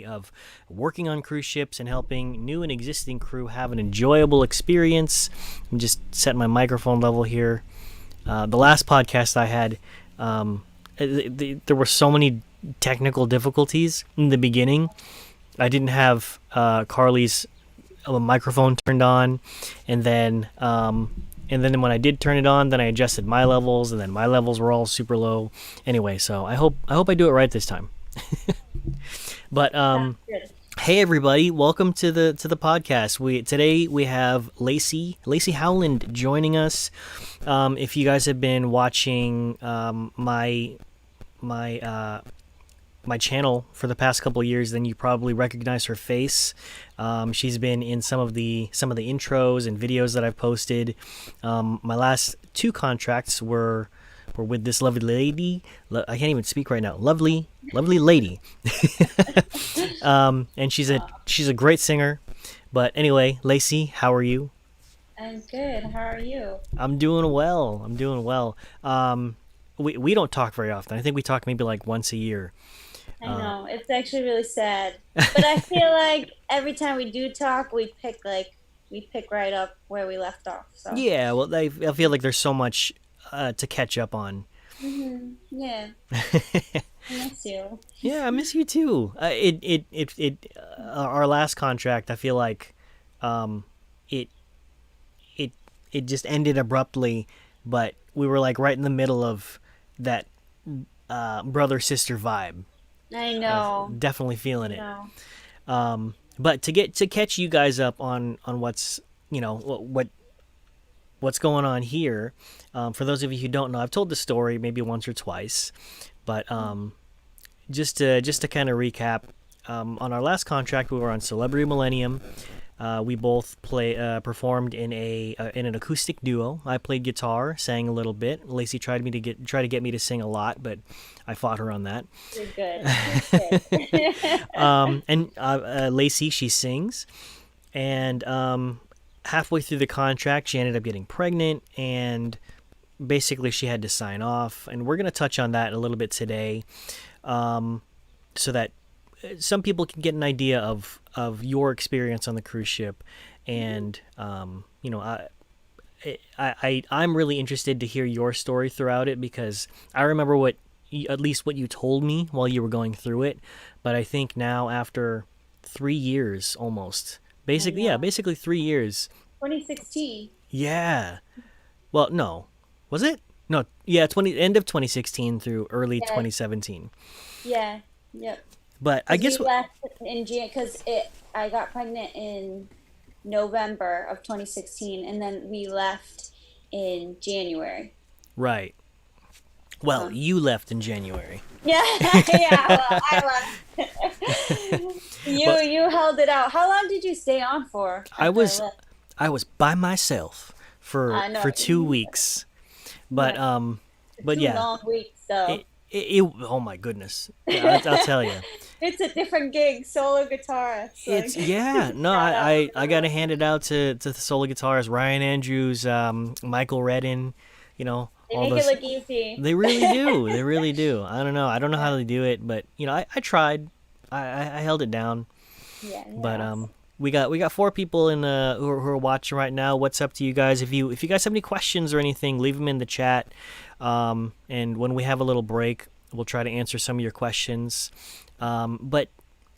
of working on cruise ships and helping new and existing crew have an enjoyable experience. I'm just setting my microphone level here. The last podcast I had, there were so many technical difficulties in the beginning. I didn't have Carly's microphone turned on, and then when I did turn it on, then I adjusted my levels, and then my levels were all super low. Anyway, so I hope I do it right this time. But hey everybody, welcome to the podcast. Today we have Lacey Howland joining us. If you guys have been watching my channel for the past couple of years, then you probably recognize her face. She's been in some of the intros and videos that I've posted. My last two contracts were with this lovely lady. I can't even speak right now. Lovely lady. And she's a great singer. But anyway, Lacey, how are you? I'm good. How are you? I'm doing well. We don't talk very often. I think we talk maybe like once a year. I know. It's actually really sad. But I feel like every time we do talk, we pick right up where we left off. So Yeah, well, I feel like there's so much to catch up on. Yeah. I miss you. Yeah, I miss you too. Our last contract, I feel like, it just ended abruptly, but we were like right in the middle of that brother sister vibe. I know. Definitely feeling it. No. But to catch you guys up on what's what's going on here, for those of you who don't know, I've told the story maybe once or twice, but just to kind of recap, on our last contract we were on Celebrity Millennium. We both performed in an acoustic duo. I played guitar, sang a little bit. Lacey tried to get me to sing a lot, but I fought her on that. You're good. And Lacey, she sings, and halfway through the contract, she ended up getting pregnant, and basically she had to sign off. And we're gonna touch on that a little bit today, so that some people can get an idea of your experience on the cruise ship. And I'm really interested to hear your story throughout it, because I remember at least what you told me while you were going through it. But I think now, after 3 years almost, basically 3 years. 2016. Yeah. Well, no. Was it? No. Yeah, end of 2016 through early 2017. Yeah. Yep. But I guess we left in Jan because I got pregnant in November of 2016, and then we left in January. Right. Well, you left in January. Yeah, yeah. Well, I left. You held it out. How long did you stay on for? I was by myself for 2 weeks. But but yeah. 2 long weeks though. Oh my goodness. Yeah, I'll tell you. It's a different gig, solo guitar. I gotta hand it out to the solo guitarists, Ryan Andrews, Michael Redden, They all make those. it look easy. They really do. I don't know how they do it, but I tried. I held it down. Yeah. But we got 4 people who are watching right now. What's up to you guys? If you guys have any questions or anything, leave them in the chat. And when we have a little break, we'll try to answer some of your questions. But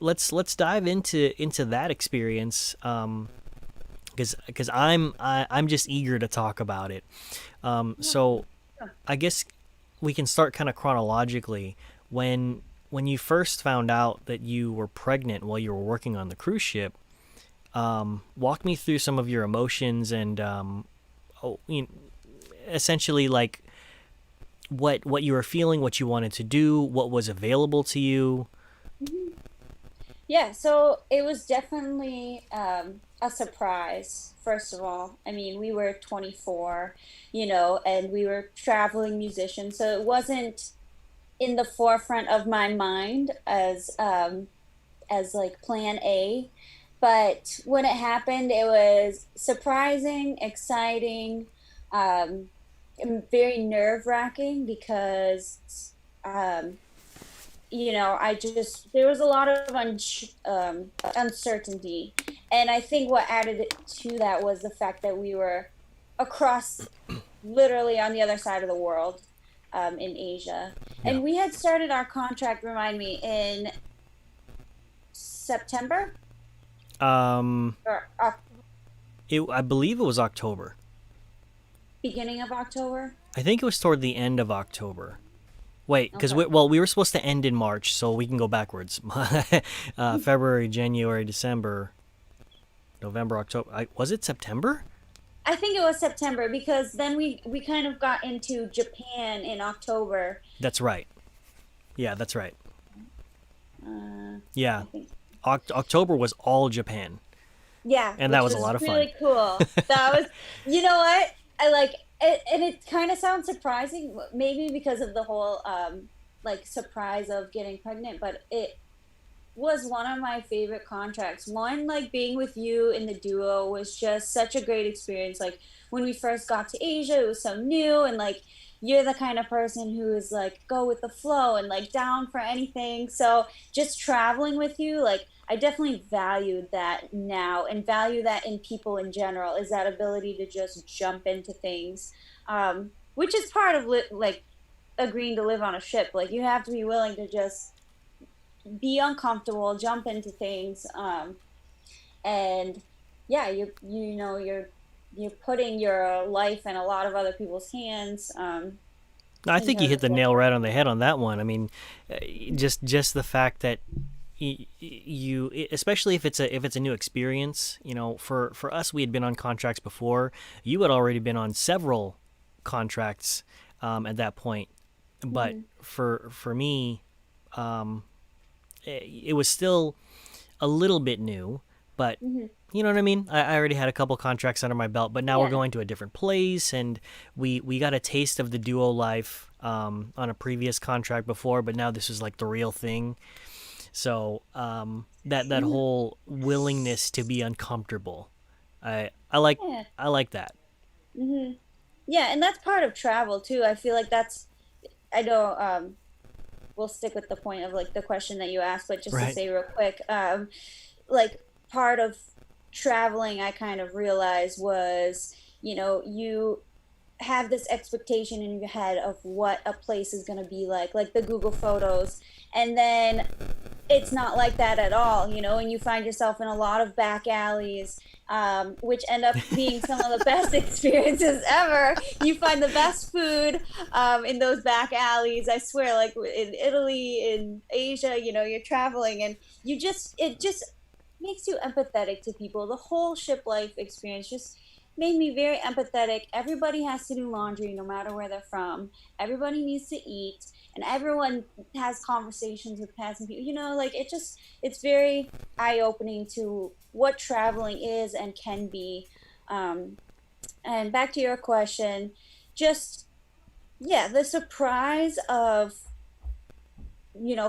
let's dive into that experience, because I'm just eager to talk about it. So I guess we can start kind of chronologically. When you first found out that you were pregnant while you were working on the cruise ship, walk me through some of your emotions and essentially like what you were feeling, what you wanted to do, what was available to you. Yeah, so it was definitely a surprise, first of all. I mean, we were 24, and we were traveling musicians, so it wasn't in the forefront of my mind as like plan A. But when it happened, it was surprising, exciting, and very nerve-wracking because I just there was a lot of uncertainty, and I think what added it to that was the fact that we were across, literally on the other side of the world, in Asia, Yeah. and we had started our contract. Remind me, in September Um, or I believe it was October. beginning of October. I think it was toward the end of October. Wait, because Okay. we were supposed to end in March, so we can go backwards. February, January, December, November, October. Was it September? I think it was September because then we kind of got into Japan in October. That's right. Yeah, that's right. I Yeah, think. October was all Japan, Yeah, and that which was a was lot of fun. really cool. That was, you know what? I like it, and it kind of sounds surprising, maybe because of the whole like surprise of getting pregnant, but it was one of my favorite contracts. One, like being with you in the duo was just such a great experience. Like when we first got to Asia, it was so new, and like you're the kind of person who is like go with the flow and like down for anything. So just traveling with you, like I definitely valued that now and value that in people in general is that ability to just jump into things, which is part of like agreeing to live on a ship. Like you have to be willing to just be uncomfortable, jump into things, and yeah, you're putting your life in a lot of other people's hands, I in think you terms hit of the what nail right you're on the head on that one. I mean, uh, just the fact that you, especially if it's a new experience, for us, we had been on contracts before. You had already been on several contracts at that point, but doing. for me, it was still a little bit new, but Hmm. Hmm. you know what I mean? I already had a couple contracts under my belt, but now we're Yeah. going to a different place, and we got a taste of the duo life on a previous contract before, but now this is like the real thing. So that Hmm. whole willingness to be uncomfortable, I like Yeah. I like that. Hmm. Yeah, and that's part of travel too. I feel like that's, I know, we'll stick with the point of like the question that you asked, but just to Right. say real quick, like part of traveling I kind of realized was, you have this expectation in your head of what a place is going to be like the Google photos, and then it's not like that at all, and you find yourself in a lot of back alleys, which end up being some of the best experiences ever. You find the best food, in those back alleys. I swear, like in Italy, in Asia, you're traveling, and it just makes you empathetic to people. The whole ship life experience just made me very empathetic. Everybody has to do laundry no matter where they're from. Everybody needs to eat, and everyone has conversations with passing people. Like it's very eye opening to what traveling is and can be. Um, and back to your question, just yeah, the surprise of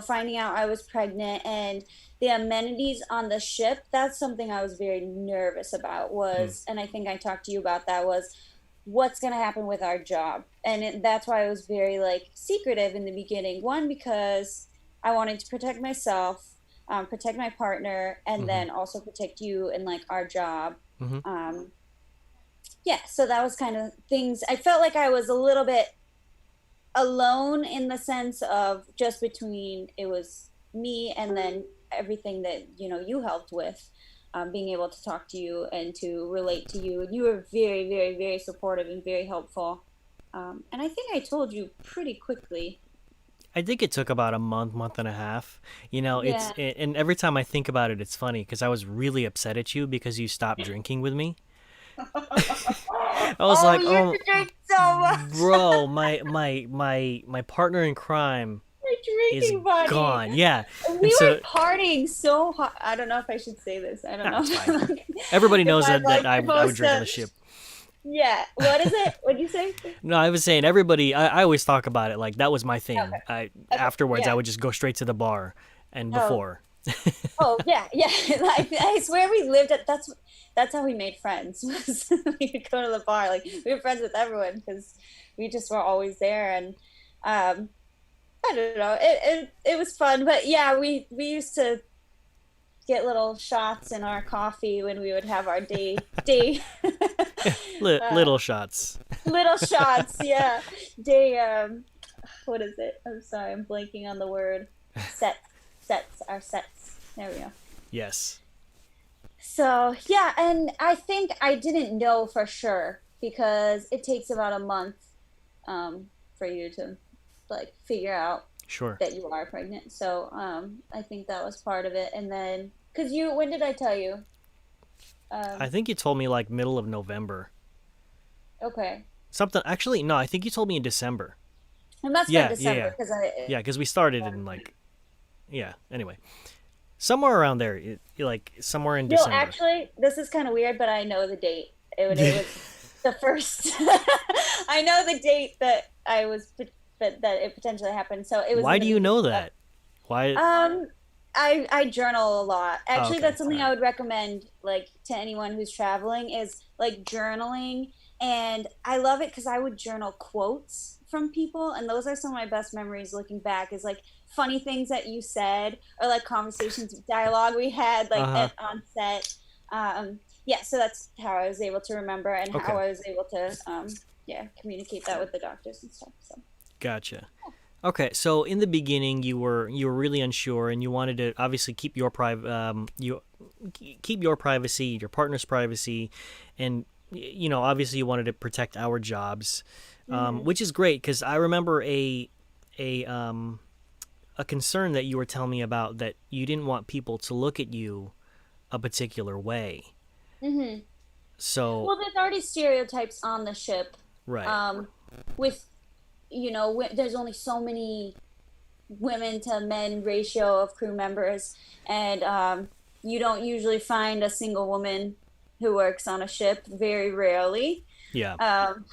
finding out I was pregnant and the amenities on the ship, that's something I was very nervous about Hmm. was, and I think I talked to you about that, was what's going to happen with our job. And that's why I was very like secretive in the beginning. One, because I wanted to protect myself, protect my partner, and Hmm. then also protect you and like our job. Hmm. Um, yeah, so that was kind of things. I felt like I was a little bit alone in the sense of just between it was me and then everything that you helped with, being able to talk to you and to relate to you, and you were very, very, very supportive and very helpful, and I think I told you pretty quickly. I think it took about a month and a half. Yeah. And every time I think about it, it's funny because I was really upset at you because you stopped drinking with me. I was Oh, like, you used oh, to drink so much. bro, my partner in crime My is drinking buddy. gone. Yeah, and We were so partying so hard. I don't know if I should say this. I don't nah, know it's fine. Everybody if knows I'm that like I would supposed drink on to. the ship. Yeah. What is it? What'd you say? No, I was saying everybody. I always talk about it like that was my thing. I Okay. Afterwards I Yeah. would just go straight to the bar, and Oh. before. Oh, yeah, yeah. I swear we lived at that's how we made friends. Was we would go to the bar. Like we were friends with everyone because we just were always there. And um I don't know. It was fun, but yeah, we used to get little shots in our coffee when we would have our day uh, Little shots. little shots. Yeah, day. What is it? I'm sorry, I'm blanking on the word. Sets, sets, our sets. There we go. Yes. So yeah, and I think I didn't know for sure because it takes about a month for you to like figure out Sure. that you are pregnant. So I think that was part of it. And then, because when did I tell you? I Um, think you told me like middle of November. okay. Something. Actually, no. I think you told me in December. It must have been Yeah. Yeah. Yeah. December because Yeah. Because we started in like. Yeah. Anyway, somewhere around there, like somewhere in no, December. actually, this is kind of weird, but I know the date. It was the first. I know the date that that it potentially happened. So it was Why in the do you beginning know of that? Why? Um, I journal a lot. Oh, Actually, okay. that's All something I right. would recommend like to anyone who's traveling is like journaling. And I love it because I would journal quotes from people, and those are some of my best memories looking back. Is like funny things that you said or like conversations, dialogue we had Uh like huh. on set. Yeah, so that's how I was able to remember and how Okay. I was able to yeah communicate that with the doctors and stuff. So. Gotcha. Okay, so in the beginning, you were really unsure, and you wanted to obviously keep your keep your privacy, your partner's privacy, and obviously you wanted to protect our jobs, Hmm. which is great because I remember a a concern that you were telling me about that you didn't want people to look at you a particular way. Hmm. So Well, there's already stereotypes on the ship. right, Um, with there's only so many women to men ratio of crew members, and you don't usually find a single woman who works on a ship. Very rarely. yeah, Um,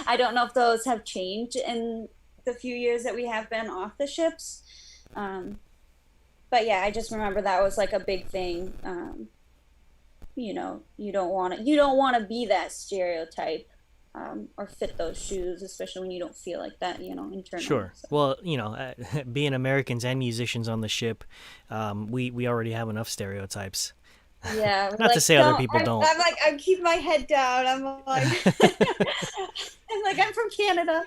I don't know if those have changed in the few years that we have been off the ships. Um, but yeah, I just remember that was like a big thing. You don't want to be that stereotype or fit those shoes, especially when you don't feel like that, internally. sure. So. Well, being Americans and musicians on the ship, we already have enough stereotypes. Yeah, Not to like say other don't. people don't. I'm like I keep my head down. I'm like I'm like I'm from Canada.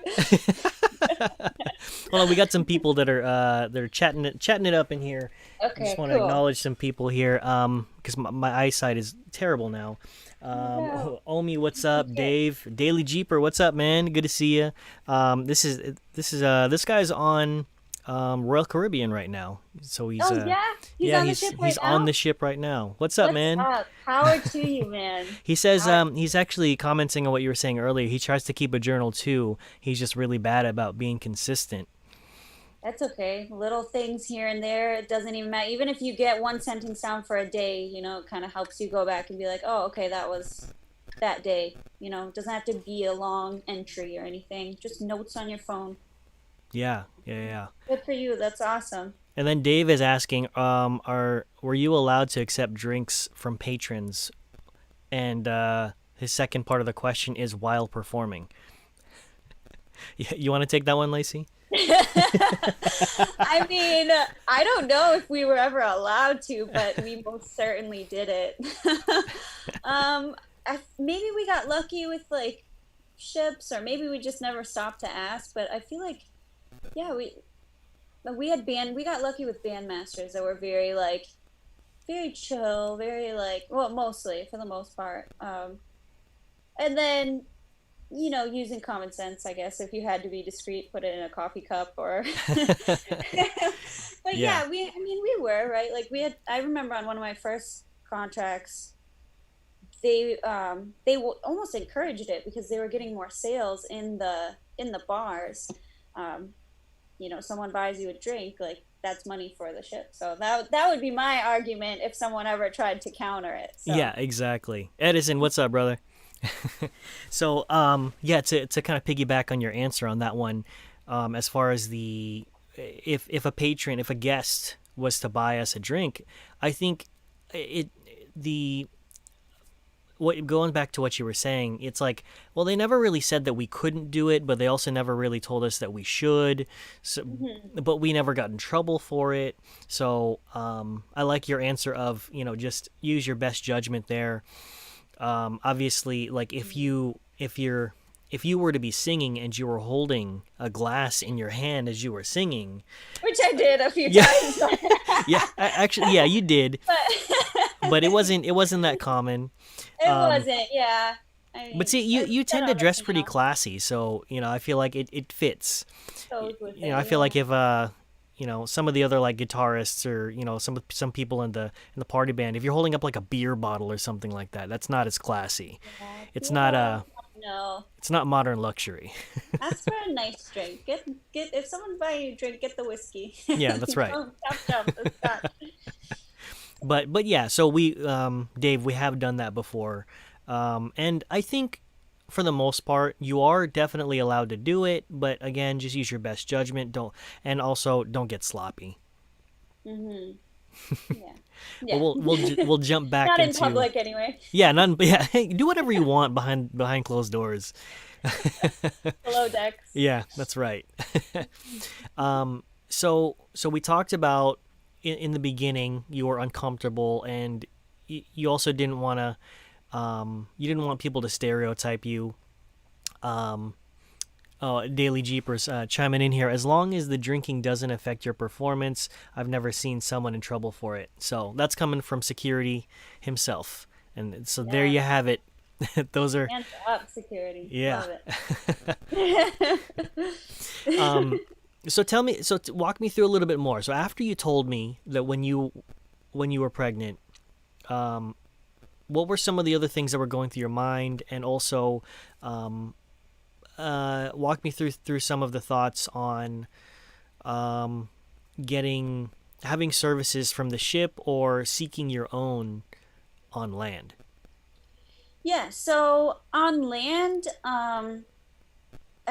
Well, we got some people that are chatting it up in here. I just Okay, want to cool. acknowledge some people here because my eyesight is terrible now. Oh no. Omi, what's That's up? okay. Dave, Daily Jeeper, what's up, man? Good to see you. This guy's on Royal Caribbean right now, so Oh yeah, he's yeah, on the ship he's right on now. the ship right now. What's up, What's man? up? Power to you, man. He says Power. he's actually commenting on what you were saying earlier. He tries to keep a journal too. He's just really bad about being consistent. That's okay. Little things here and there, it doesn't even matter. Even if you get one sentence down for a day, it kind of helps you go back and be like, oh, okay, that was that day. It doesn't have to be a long entry or anything. Just notes on your phone. Yeah, yeah, yeah. Good for you. That's awesome. And then Dave is asking, were you allowed to accept drinks from patrons? And his second part of the question is while performing. You want to take that one, Lacey? I mean, I don't know if we were ever allowed to, but we most certainly did it. Maybe we got lucky with like ships, or maybe we just never stopped to ask. But I feel like, yeah, we got lucky with bandmasters that were very like very chill, very like well, mostly for the most part. And then using common sense, I guess. If you had to be discreet, put it in a coffee cup or. But Yeah. yeah, I mean, we were right. Like I remember on one of my first contracts, almost encouraged it because they were getting more sales in the bars. Um, Someone buys you a drink, like that's money for the ship. So that would be my argument if someone ever tried to counter it. Yeah, So. exactly. Edison, what's up, brother? So, yeah, to kind of piggyback on your answer on that one, as far as if a patron, if a guest was to buy us a drink, I think it the what going back to what you were saying, it's like, well, they never really said that we couldn't do it, but they also never really told us that we should. So, Hmm. but we never got in trouble for it. So I like your answer of, just use your best judgment there. Obviously, like if you were to be singing and you were holding a glass in your hand as you were singing, Which I did a few yeah, times. yeah, actually, yeah, you did, but But it wasn't that common. it Um, wasn't, yeah. I but mean, see, you it's you been tend to on dress the pretty piano. classy, so I feel like it fits. Goes with I it, feel yeah. like if some of the other like guitarists or some people in the party band, if you're holding up like a beer bottle or something like that, that's not as classy. Yeah, It's beer not bottle. No, modern luxury. ask for a nice drink. Get if someone's buying you a drink, get the whiskey. Yeah, that's right. Don't jump the scotch. But yeah, so Dave, we have done that before, and I think for the most part you are definitely allowed to do it. But again, just use your best judgment. And also don't get sloppy. Hmm. Yeah, But yeah. we'll jump back Not in into public anyway. yeah, none. Yeah, hey, do whatever you want behind closed doors. Below decks. Yeah, that's right. So we talked about in the beginning you were uncomfortable, and you also didn't want to you didn't want people to stereotype you. Um, oh, Daily Jeepers chiming in here. As long as the drinking doesn't affect your performance, I've never seen someone in trouble for it. So that's coming from security himself, and so there Yeah. you have it. Those are Hands up, security. yeah. Love it. So tell me, walk me through a little bit more. So after you told me that when you were pregnant, um, what were some of the other things that were going through your mind, and also walk me through some of the thoughts on um, having services from the ship or seeking your own on land. Yeah, so on land, I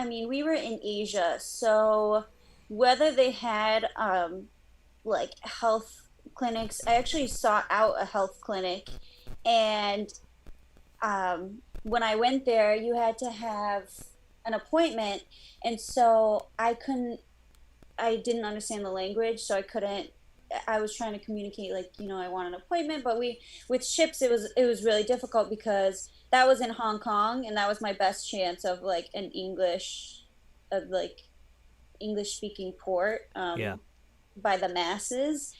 mean, we were in Asia, so whether they had like health clinics, I actually sought out a health clinic, and when I went there, you had to have an appointment, and so I didn't understand the language, so I couldn't. I was trying to communicate like, I want an appointment, but we with ships it was really difficult because that was in Hong Kong, and that was my best chance of like an English speaking port Yeah. by the masses.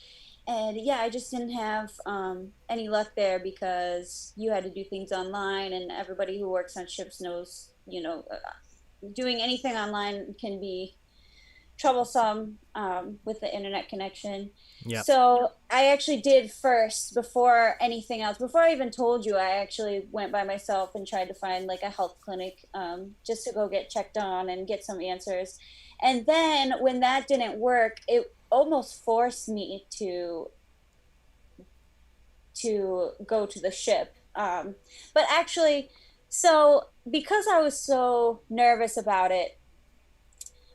And yeah, I just didn't have any luck there because you had to do things online, and everybody who works on ships knows, doing anything online can be troublesome with the internet connection. Yeah. So I actually did first, before anything else, before I even told you, I actually went by myself and tried to find like a health clinic just to go get checked on and get some answers. And then when that didn't work, it almost forced me to go to the ship. But actually, so because I was so nervous about it,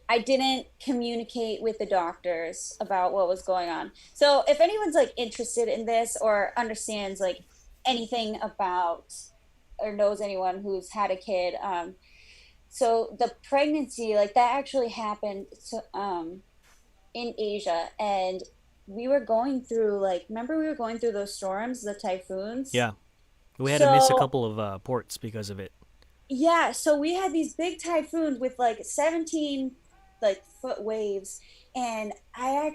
I didn't communicate with the doctors about what was going on. So if anyone's like interested in this or understands like anything about or knows anyone who's had a kid, so the pregnancy like that actually happened in Asia, and we were going through like remember we were going through those storms, the typhoons. Yeah. We had to miss a So couple of ports because of it. yeah, so we had these big typhoons with like 17 like foot waves, and I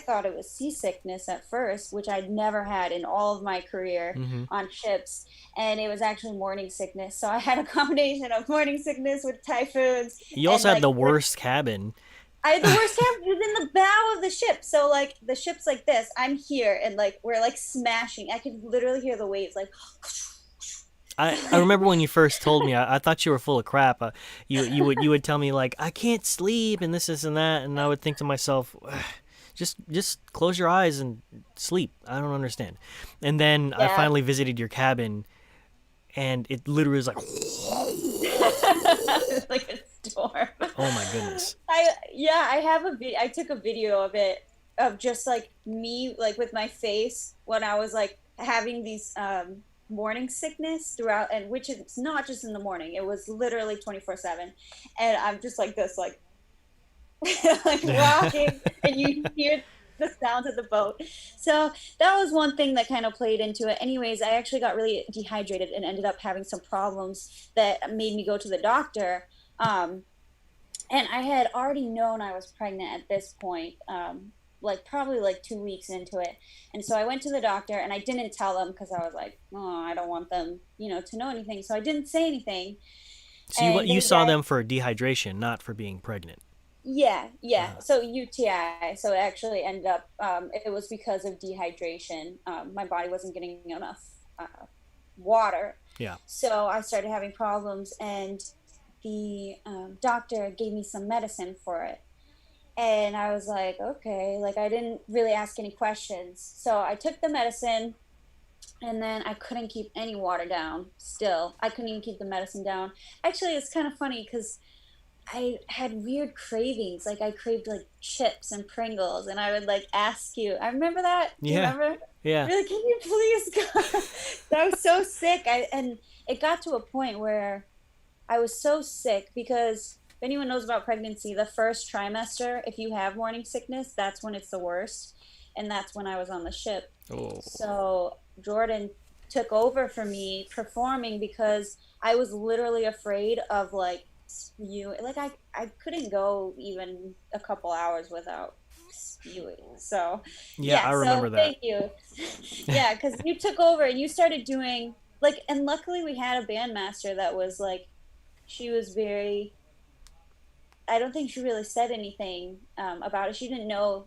thought it was seasickness at first, which I'd never had in all of my career Hmm. on ships, and it was actually morning sickness. So I had a combination of morning sickness with typhoons You and also had like the worst cabin. I had the worst camp was in the bow of the ship. So like the ship's like this, I'm here, and like we're like smashing. I could literally hear the waves like I remember when you first told me, I thought you were full of crap. You would tell me like I can't sleep and this and that, and I would think to myself, "Ugh, just close your eyes and sleep. I don't understand. And then I yeah. finally visited your cabin, and it literally was like, Like a storm. oh my goodness. I have a video. I took a video of it, of just like me like with my face when I was like having these morning sickness throughout, and which is not just in the morning, it was literally 24/7. And I'm just like this, like like rocking, and you hear the sounds of the boat. So that was one thing that kind of played into it. Anyways, I actually got really dehydrated and ended up having some problems that made me go to the doctor. And I had already known I was pregnant at this point, like probably like 2 weeks into it. And so I went to the doctor, and I didn't tell them because I was like, oh, I don't want them, to know anything. So I didn't say anything. So And you they saw said, them for dehydration, not for being pregnant. yeah, yeah. Uh, So UTI. So it actually ended up, it was because of dehydration. My body wasn't getting enough water. yeah. So I started having problems, and the doctor gave me some medicine for it. And I was like, okay, like I didn't really ask any questions. So I took the medicine, and then I couldn't keep any water down still. I couldn't even keep the medicine down. Actually, it's kind of funny because I had weird cravings. Like I craved like chips and Pringles, and I would like ask you. I remember that. Do you Yeah. remember? Yeah. Really, can you please go? I was so sick. And it got to a point where I was so sick because if anyone knows about pregnancy, the first trimester, if you have morning sickness, that's when it's the worst. And that's when I was on the ship. Oh. So Jordan took over for me performing because I was literally afraid of like spew. Like I couldn't go even a couple hours without spewing. So Yeah, yeah, I so remember that. thank you. Yeah, because you took over and you started doing like, and luckily we had a bandmaster that was like, she was very, I don't think she really said anything about it. She didn't know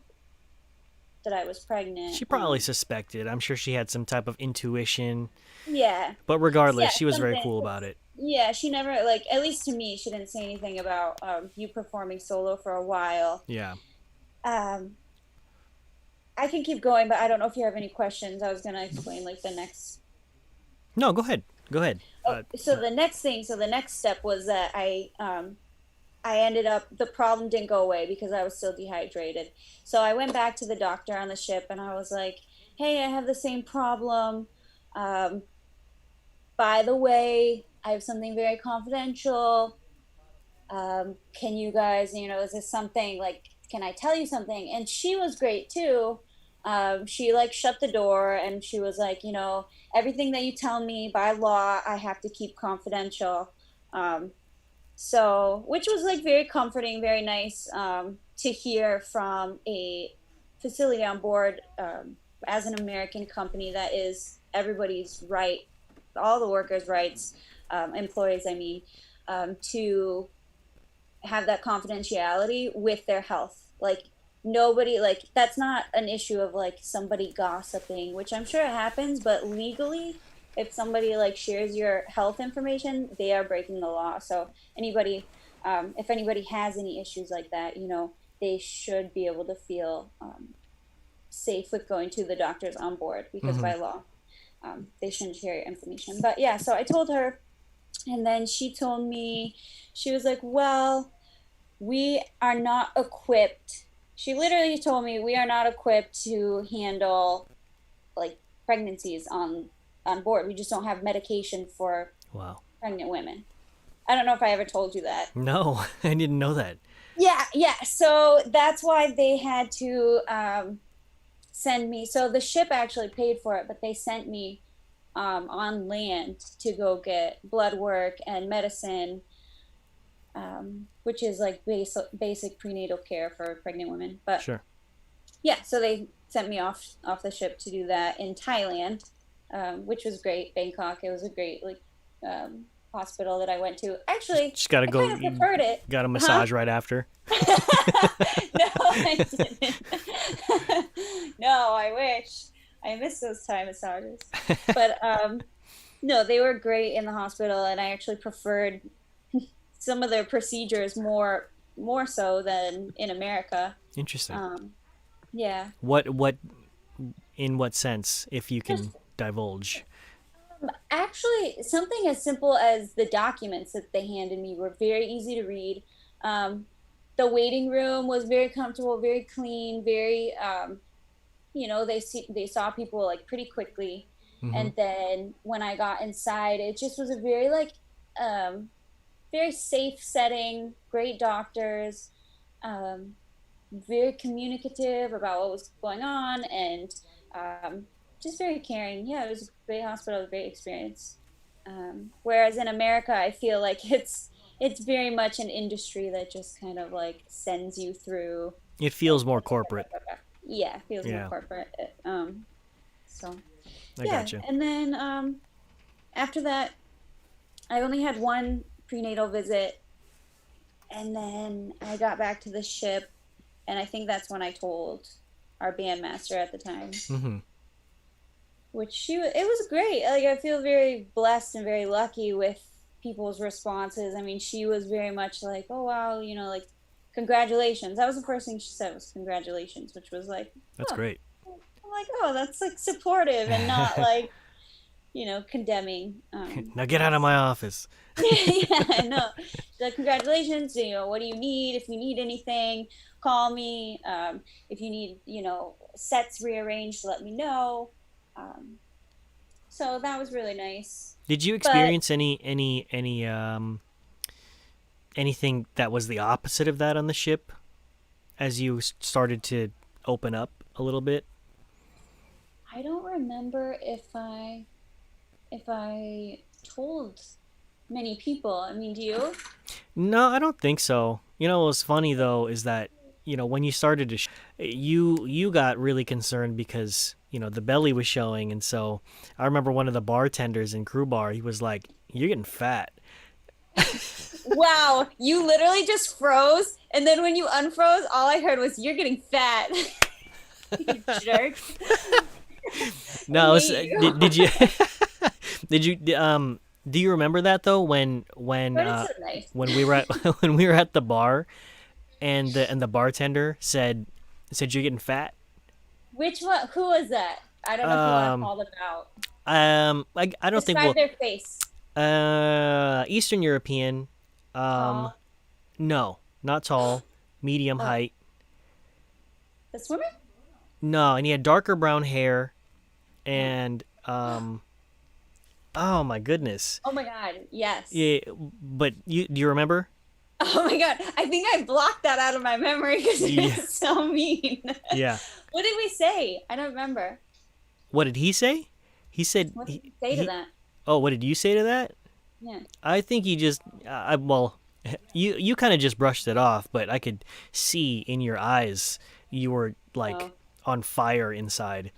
that I was pregnant. She probably suspected. I'm sure she had some type of intuition. Yeah. But So, regardless, yeah, she was very something. cool about it. Yeah, she never, like, at least to me, she didn't say anything about you performing solo for a while. Yeah. Um, I can keep going, but I don't know if you have any questions. I was gonna explain like the next. No, go ahead. Go ahead. Oh, so the next thing, so the next step was that I ended up, the problem didn't go away because I was still dehydrated. So I went back to the doctor on the ship, and I was like, "Hey, I have the same problem. Um, by the way, I have something very confidential. Can you guys, is this something like, can I tell you something?" And she was great too. She like shut the door, and she was like, everything that you tell me by law, I have to keep confidential. Um, so, which was like very comforting, very nice to hear from a facility on board, as an American company that is everybody's right, all the workers' rights, employees, I mean, to have that confidentiality with their health. Like nobody, like that's not an issue of like somebody gossiping, which I'm sure it happens, but legally, if somebody like shares your health information, they are breaking the law. So anybody, if anybody has any issues like that, they should be able to feel safe with going to the doctors on board because Mm-hmm. by law, they shouldn't share your information. But yeah, so I told her, and then she told me, she was like, well, we are not equipped. She literally told me we are not equipped to handle like pregnancies on board. We just don't have medication for Wow. pregnant women. I don't know if I ever told you that. No, I didn't know that. Yeah, yeah. So that's why they had to send me. So the ship actually paid for it, but they sent me on land to go get blood work and medicine, which is like basic prenatal care for pregnant women. But Sure. yeah, so they sent me off the ship to do that in Thailand, which was great. Bangkok, it was a great like hospital that I went to. Actually, Just gotta I go. kind of preferred it. Got a Huh? massage right after. No, I didn't. No, I wish. I miss those Thai massages. But no, they were great in the hospital, and I actually preferred some of their procedures more so than in America. Interesting. Yeah. What in what sense, if you Just can divulge? actually, something as simple as the documents that they handed me were very easy to read. Um, the waiting room was very comfortable, very clean, very they saw people like pretty quickly. Mm-hmm. And then when I got inside, it just was a very like um, very safe setting, great doctors, um, very communicative about what was going on, and um, just very caring. Yeah, it was a great hospital, a great experience. Whereas in America, I feel like it's very much an industry that just kind of like sends you through, It like feels more corporate. yeah, feels more Yeah, corporate. So I yeah, gotcha. and then after that, I only had one prenatal visit, and then I got back to the ship, and I think that's when I told our bandmaster at the time, Mm-hmm. which it was great. Like I feel very blessed and very lucky with people's responses. I mean, she was very much like, "Oh wow, like congratulations." That was the first thing she said was congratulations, which was like, That's "Oh." great. I'm like, "Oh, that's like supportive and not like, condemning." Now get out of my office. Yeah, I know. So congratulations. What do you need? If you need anything, call me. If you need, sets rearranged, let me know. Um, so that was really nice. Did you But experience anything that was the opposite of that on the ship as you started to open up a little bit? I don't remember if I told many people. I mean, do you? No, I don't think so. What was funny though is that when you started to, you got really concerned because the belly was showing, and so I remember one of the bartenders in crew bar. He was like, "You're getting fat." Wow, you literally just froze, and then when you unfroze, all I heard was, "You're getting fat." You jerk. I No, hate you. did you did you do you remember that though But it's so nice. when we were at when we were at the bar and the bartender said you're getting fat? Which one? Who was that? I don't know if you want to Um call them out. I don't think Describe we'll their face. Eastern European. Um Tall. no, not tall, medium Oh, height. the swimmer? No, and he had darker brown hair Oh. and oh my goodness. Oh my God. Yes. Yeah, but do you remember? Oh my God. I think I blocked that out of my memory because Yeah. it's so mean. Yeah. What did we say? I don't remember. What did he say? He said What did we say to that? oh, what did you say to that? Yeah. I think he just well, you kind of just brushed it off, but I could see in your eyes you were like Oh. on fire inside.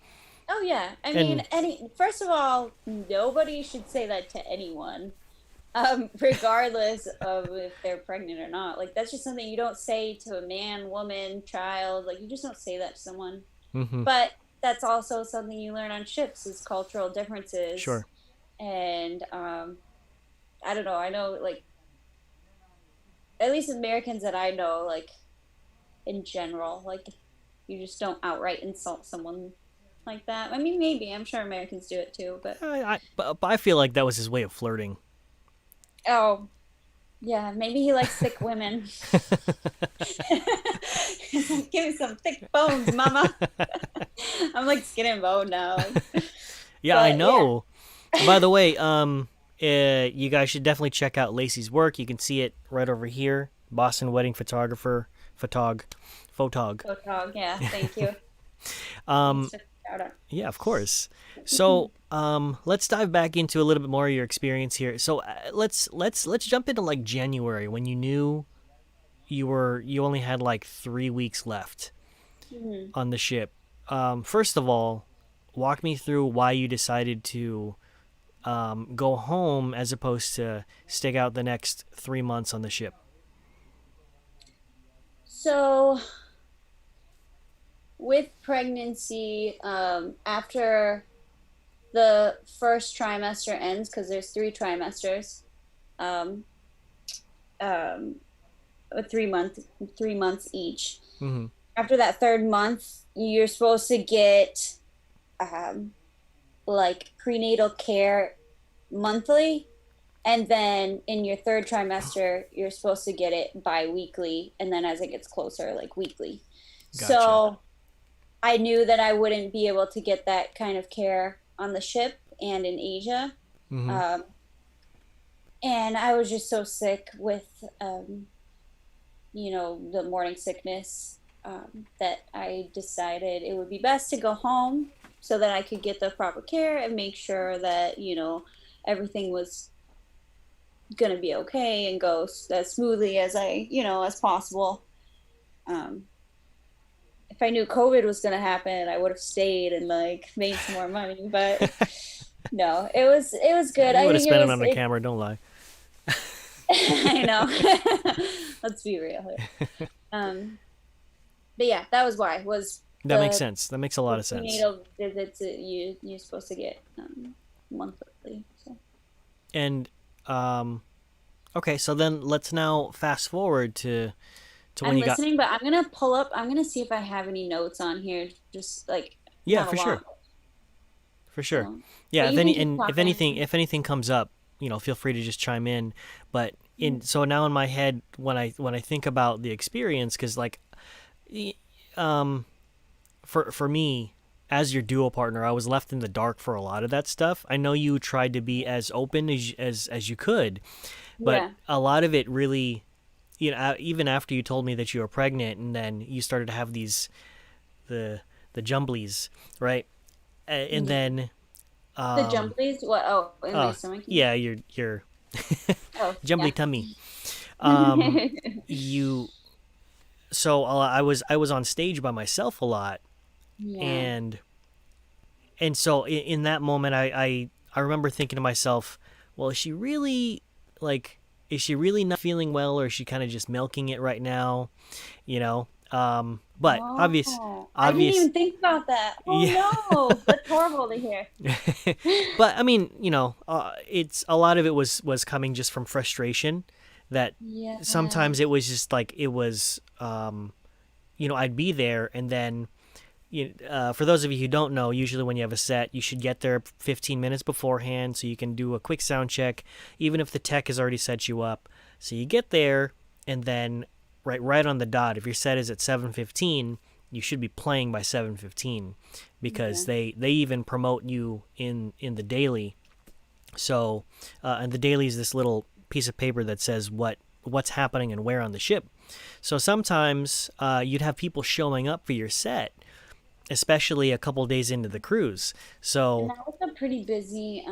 Oh yeah. I mean, And first of all, nobody should say that to anyone. Regardless of if they're pregnant or not. Like that's just something you don't say to a man, woman, child. Like you just don't say that to someone. mhm, But that's also something you learn on ships is cultural differences. sure. And I don't know. I know like at least Americans that I know, like in general, like you just don't outright insult someone like that. I mean, maybe I'm sure Americans do it too, but But I feel like that was his way of flirting. oh yeah, maybe he likes thick women. Give me some thick bones, mama. I'm like skin and bone now. Yeah, I But yeah. know. By the way, you guys should definitely check out Lacey's work. You can see it right over here. Boston wedding photographer, photog. Photog, yeah, thank you. Thanks Um, for the shout out. yeah, of course. So, let's dive back into a little bit more of your experience here. So, let's jump into like January when you knew you only had like 3 weeks left Mhm. on the ship. First of all, walk me through why you decided to go home as opposed to stick out the next 3 months on the ship. So with pregnancy, after the first trimester ends, because there's 3 trimesters, um, um, 3 months each. Mm-hmm. After that third month, you're supposed to get um, like prenatal care monthly. And then in your third trimester, you're supposed to get it bi-weekly. And then as it gets closer, like weekly. Gotcha. So I knew that I wouldn't be able to get that kind of care on the ship. and in Asia. Mm-hmm. Um, and I was just so sick with, the morning sickness, that I decided it would be best to go home so that I could get the proper care and make sure that, everything was going to be okay and go as smoothly as as possible. Um, if I knew COVID was going to happen, I would have stayed and like made some more money, but no, it was good. You I would have think it spent it was on the it camera, don't lie. I know. Let's be real here. Um, but yeah, that was why was That makes the sense. That makes a lot the of sense. prenatal visits that you're supposed to get monthly. So And okay, so then let's now fast forward to when I'm you got. listening, but I'm gonna pull up. I'm gonna see if I have any notes on here. Just like Yeah, not a for lot. sure. For sure. So, Yeah, but if you can any keep and talking. if anything comes up, feel free to just chime in. But Mhm. in so now in my head when I think about the experience, cuz like y- um for me as your duo partner, I was left in the dark for a lot of that stuff. I know you tried to be as open as you could, but Yeah. a lot of it really, even after you told me that you were pregnant and then you started to have the the jumblies, right? And Mhm. then The um jumblies? What? Oh, in my oh stomach. You mean? yeah, your Oh, jumbly yeah. tummy. Um you so I was on stage by myself a lot, Yeah. and so in that moment I remember thinking to myself, well, is she really like is she really not feeling well, or is she kind of just milking it right now, but Oh, I didn't obvious even think about that. Oh yeah. no, that's horrible to hear. But I mean, it's a lot of it was coming just from frustration, that Yeah. sometimes it was just like it was I'd be there, and then for those of you who don't know, usually when you have a set, you should get there 15 minutes beforehand so you can do a quick sound check, even if the tech has already set you up. So you get there, and then right on the dot, if your set is at 7:15, you should be playing by 7:15, because Yeah. they even promote you in the daily. So and the daily is this little piece of paper that says what's happening and where on the ship. So sometimes you'd have people showing up for your set, especially a couple days into the cruise. And So that was a pretty busy,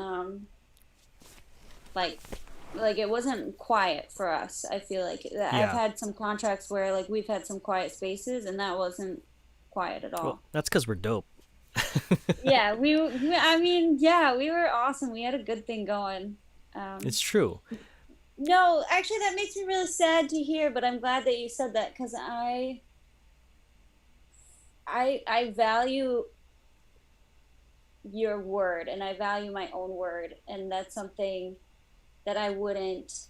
like, it wasn't quiet for us. I feel like I've yeah, had some contracts where like we've had some quiet spaces, and that wasn't quiet at well, all. that's because we're dope. Yeah, I mean, yeah, we were awesome. We had a good thing going. Um, It's true. no, actually, that makes me really sad to hear, but I'm glad that you said that because I value your word and I value my own word, and that's something that I wouldn't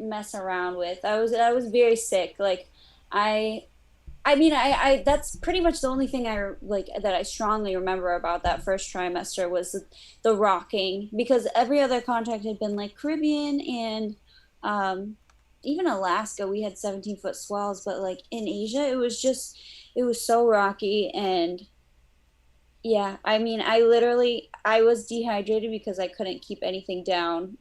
mess around with. I was very sick. Like I I mean, I that's pretty much the only thing like that I strongly remember about that first trimester was the rocking, because every other contract had been like Caribbean and um even Alaska we had 17-foot swells, but like in Asia it was so rocky. And yeah, I mean, I was dehydrated because I couldn't keep anything down,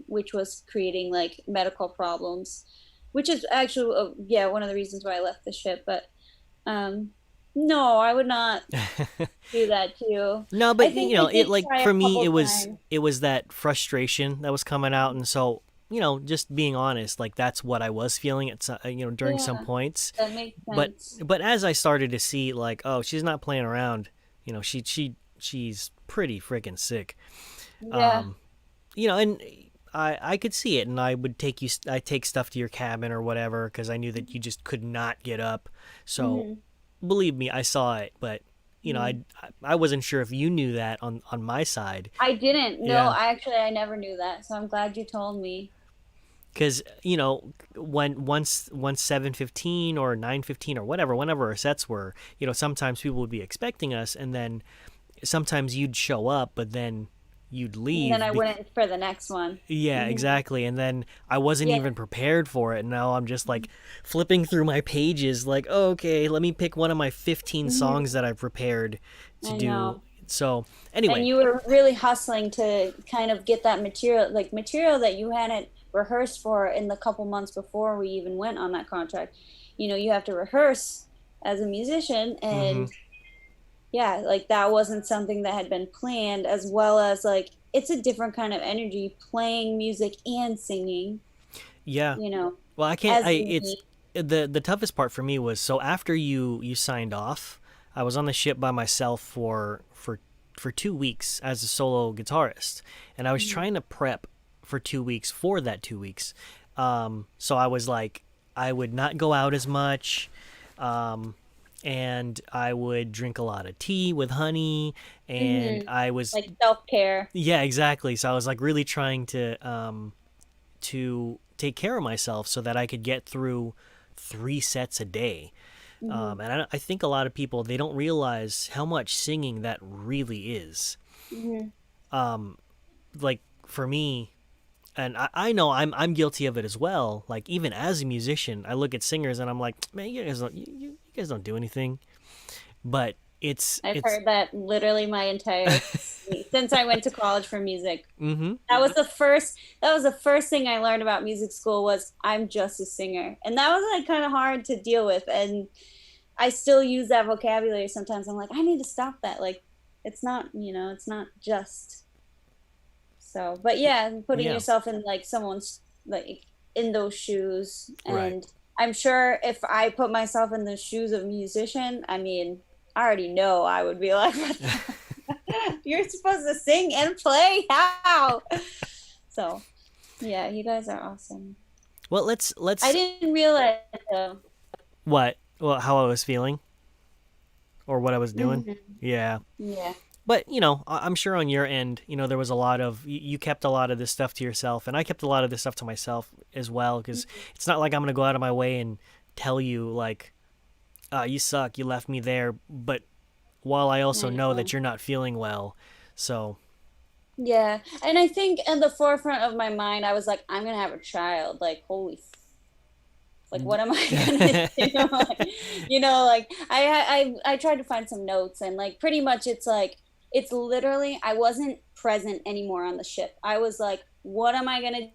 which was creating like medical problems, which is actually yeah, one of the reasons why I left the ship. But um, no, I would not do that to you. No, I but think I it did like try a for me couple it times. was that frustration that was coming out, and so just being honest, like that's what I was feeling at during some Yeah, points. that makes But sense. as I started to see, like, oh, she's not playing around, she's pretty freaking sick. Yeah. Um, and I could see it, and I take stuff to your cabin or whatever, because I knew that you just could not get up. So Hmm. believe me, I saw it, but Hmm. I wasn't sure if you knew that on my side. I didn't. No, Yeah, I never knew that. So I'm glad you told me. because when once 7:15 or 9:15 or whatever, whenever our sets were, sometimes people would be expecting us, and then sometimes you'd show up, but then you'd And then leave. I went for the next one. Yeah, Hmm. exactly. And then I wasn't Yeah. even prepared for it. And now I'm just like flipping through my pages, like, oh, okay, let me pick one of my 15 songs Hmm. that I've prepared to I do know. So And anyway, you were really hustling to kind of get that material, like material that you hadn't rehearsed for in the couple months before we even went on that contract. You have to rehearse as a musician, hmm and yeah, like that wasn't something that had been planned, as well as like it's a different kind of energy playing music and singing, yeah. you know, Well, I can't. as It's me. the toughest part for me was so after you signed off, I was on the ship by myself for 2 weeks as a solo guitarist, and I was Mhm. trying to prep for 2 weeks for that 2 weeks. So I was like, I would not go out as much. Um, and I would drink a lot of tea with honey, and Mhm. I was, Like self-care. yeah, exactly. So I was like really trying to take care of myself so that I could get through 3 sets a day. Hmm. And I think a lot of people they don't realize how much singing that really is. Hmm. Like for me, and I know I'm guilty of it as well. Like even as a musician, I look at singers and I'm like, man, you guys don't do anything. But I've it's heard that literally my entire since I went to college for music. mm-hmm. That was the first thing I learned about music school was I'm just a singer. And that was like kind of hard to deal with, and I still use that vocabulary sometimes. I'm like, I need to stop that. Like it's not just so. But yeah, putting Yeah, yourself in like someone's like in those shoes, right. and I'm sure if I put myself in the shoes of a musician, I mean, I already know I would be like, what the you're supposed to sing and play? How? So, yeah, you guys are awesome. Well, I let's didn't realize though. what well how I was feeling or what I was doing. Hmm. Yeah. Yeah. But I'm sure on your end, there was a lot of you kept a lot of this stuff to yourself, and I kept a lot of this stuff to myself as well. Because it's not like I'm gonna go out of my way and tell you like, you suck, you left me there. But while I also I know that know. you're not feeling well, so Yeah. And I think in the forefront of my mind, I was like, I'm gonna have a child. Like, like what am I gonna do? Like, like I tried to find some notes, and like pretty much it's like it's literally I wasn't present anymore on the ship. I was like, what am I gonna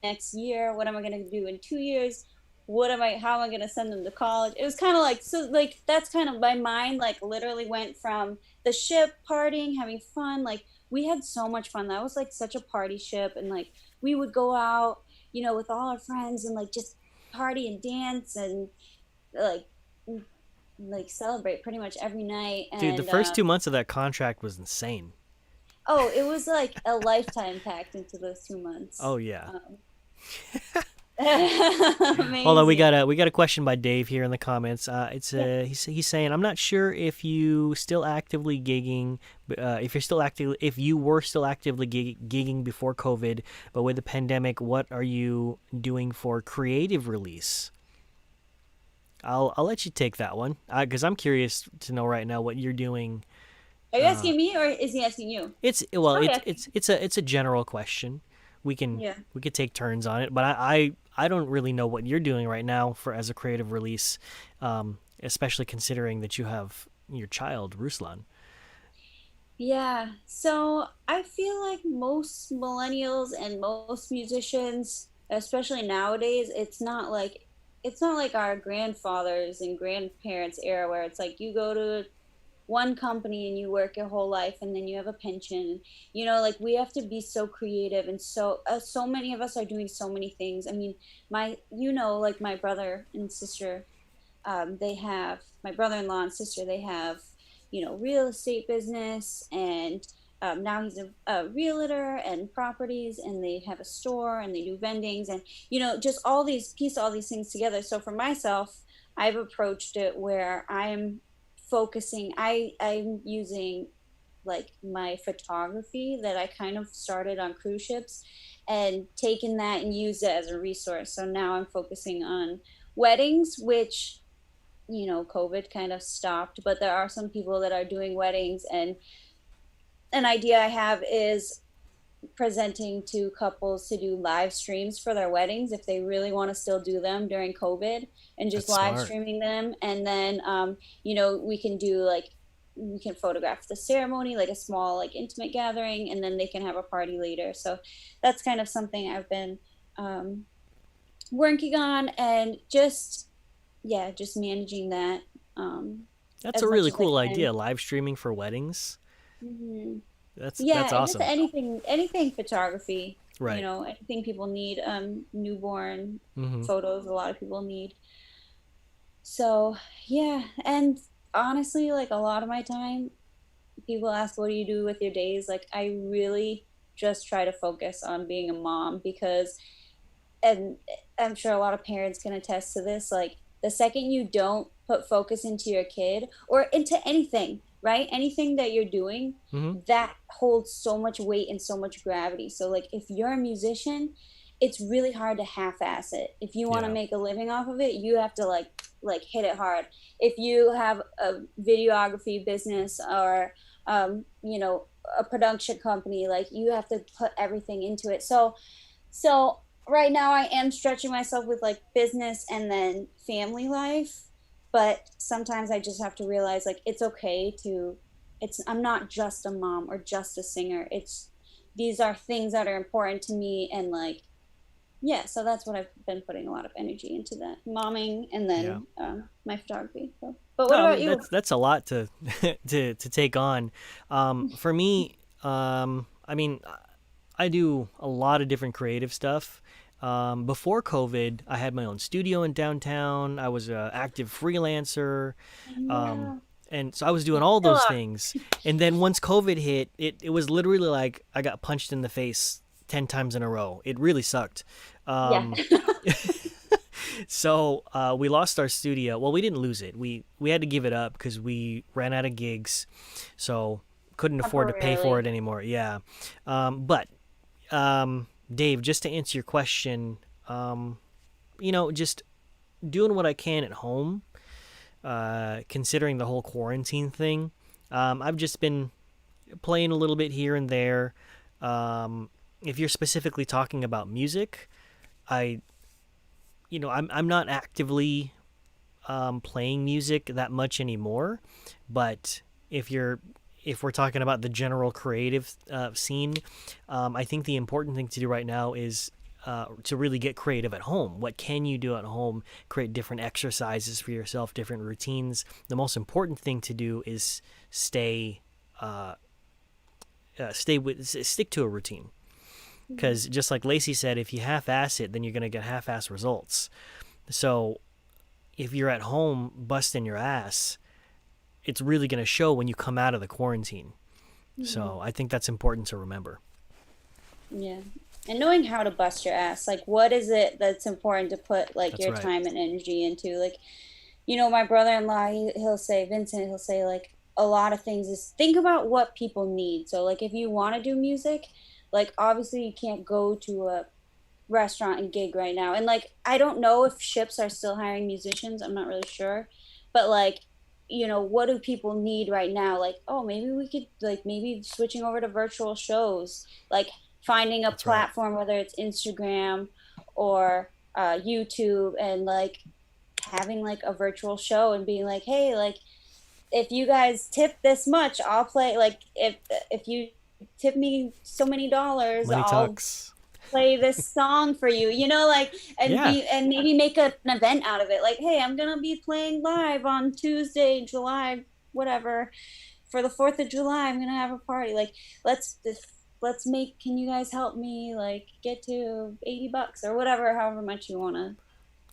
next year? What am I going to do in 2 years? How am I going to send them to college? It was kind of like, so like, that's kind of my mind, like literally went from the ship partying, having fun. Like we had so much fun. That was like such a party ship. And like, we would go out, with all our friends and like just party and dance and like, celebrate pretty much every night. dude, the And, first 2 months of that contract was insane. oh, it was like a lifetime packed into those 2 months. Oh yeah. Um, Hold on, we amazing. got a question by Dave here in the comments. It's Yeah. he's saying I'm not sure if you still actively gigging, if you're still active, if you were still actively gigging before COVID, but with the pandemic, what are you doing for creative release? I'll let you take that one because I'm curious to know right now what you're doing. Are you Uh, asking me or is he asking you? it's He's well, probably it's asking. it's it's a it's a general question. We can Yeah. we could take turns on it, but I don't really know what you're doing right now for as a creative release, especially considering that you have your child Ruslan. Yeah. So I feel like most millennials and most musicians, especially nowadays, it's not like our grandfathers and grandparents era where it's like you go to one company and you work your whole life and then you have a pension. Like we have to be so creative, and so many of us are doing so many things. I mean, like my brother and sister, they have my brother-in-law and sister, they have real estate business, and now he's a realtor and properties, and they have a store and they do vendings, and just all these things together. So for myself, I've approached it where I'm using like my photography that I kind of started on cruise ships and taken that and used it as a resource. So now I'm focusing on weddings, which COVID kind of stopped, but there are some people that are doing weddings. And an idea I have is presenting to couples to do live streams for their weddings if they really want to still do them during COVID, and just That's live smart. streaming them. And then, we can do like we can photograph the ceremony, like a small, like intimate gathering, and then they can have a party later. So that's kind of something I've been um, working on, and just, yeah, just managing that That's a as much really as I cool can. idea, live streaming for weddings. Hmm. That's Yeah, and just awesome. anything photography, Right. anything people need, newborn Hmm. photos, a lot of people need. So, yeah, and honestly, like a lot of my time, people ask, what do you do with your days? Like, I really just try to focus on being a mom, because, and I'm sure a lot of parents can attest to this, like, the second you don't put focus into your kid or into anything, right? Anything that you're doing, Hmm. that holds so much weight and so much gravity. So, like, if you're a musician, it's really hard to half-ass it. If you want to Yeah. make a living off of it, you have to like hit it hard. If you have a videography business, or a production company, like, you have to put everything into it. So right now I am stretching myself with like business and then family life, but sometimes I just have to realize, like, it's okay to, it's, I'm not just a mom or just a singer. It's, these are things that are important to me, and like, yeah, so that's what I've been putting a lot of energy into, that momming, and Yeah. then my photography. So, but what No, I about mean you? that's a lot to to take on. For me, I mean, I do a lot of different creative stuff. Before COVID, I had my own studio in downtown. I was an active freelancer, um, Yeah, and so I was doing you all still those are. things. And then once COVID hit, it was literally like I got punched in the face 10 times in a row. It really sucked. Yeah. Um, so we lost our studio. Well, we didn't lose it. We had to give it up because we ran out of gigs, so couldn't afford to pay for Temporarily. it anymore. Yeah, but Dave, just to answer your question, just doing what I can at home, considering the whole quarantine thing. I've just been playing a little bit here and there. If you're specifically talking about music, I, I'm not actively playing music that much anymore. But if we're talking about the general creative scene, I think the important thing to do right now is to really get creative at home. What can you do at home? Create different exercises for yourself, different routines. The most important thing to do is uh, stick to a routine. Mhm. Because just like Lacey said, if you half-ass it, then you're gonna get half-ass results. So if you're at home busting your ass, it's really going to show when you come out of the quarantine. Mhm. So I think that's important to remember. Yeah. And knowing how to bust your ass, like, what is it that's important to put like That's your right. time and energy into? Like, my brother-in-law, he'll say, Vincent, he'll say, like, a lot of things is think about what people need. So, like, if you want to do music, like, obviously you can't go to a restaurant and gig right now. And like, I don't know if ships are still hiring musicians. I'm not really sure. But like, what do people need right now? Like, oh, maybe we could, like, maybe switching over to virtual shows, like finding a That's right. platform, whether it's Instagram or YouTube, and like having like a virtual show and being like, hey, like, if you guys tip this much, I'll play. Like, if you tip me so many dollars, Money I'll talks. play this song for you, like, and Yeah. be, and maybe make an event out of it, like, hey, I'm gonna be playing live on Tuesday, July whatever, for the 4th of July. I'm gonna have a party, like, let's let's make, can you guys help me like get to $80 or whatever, however much you want to set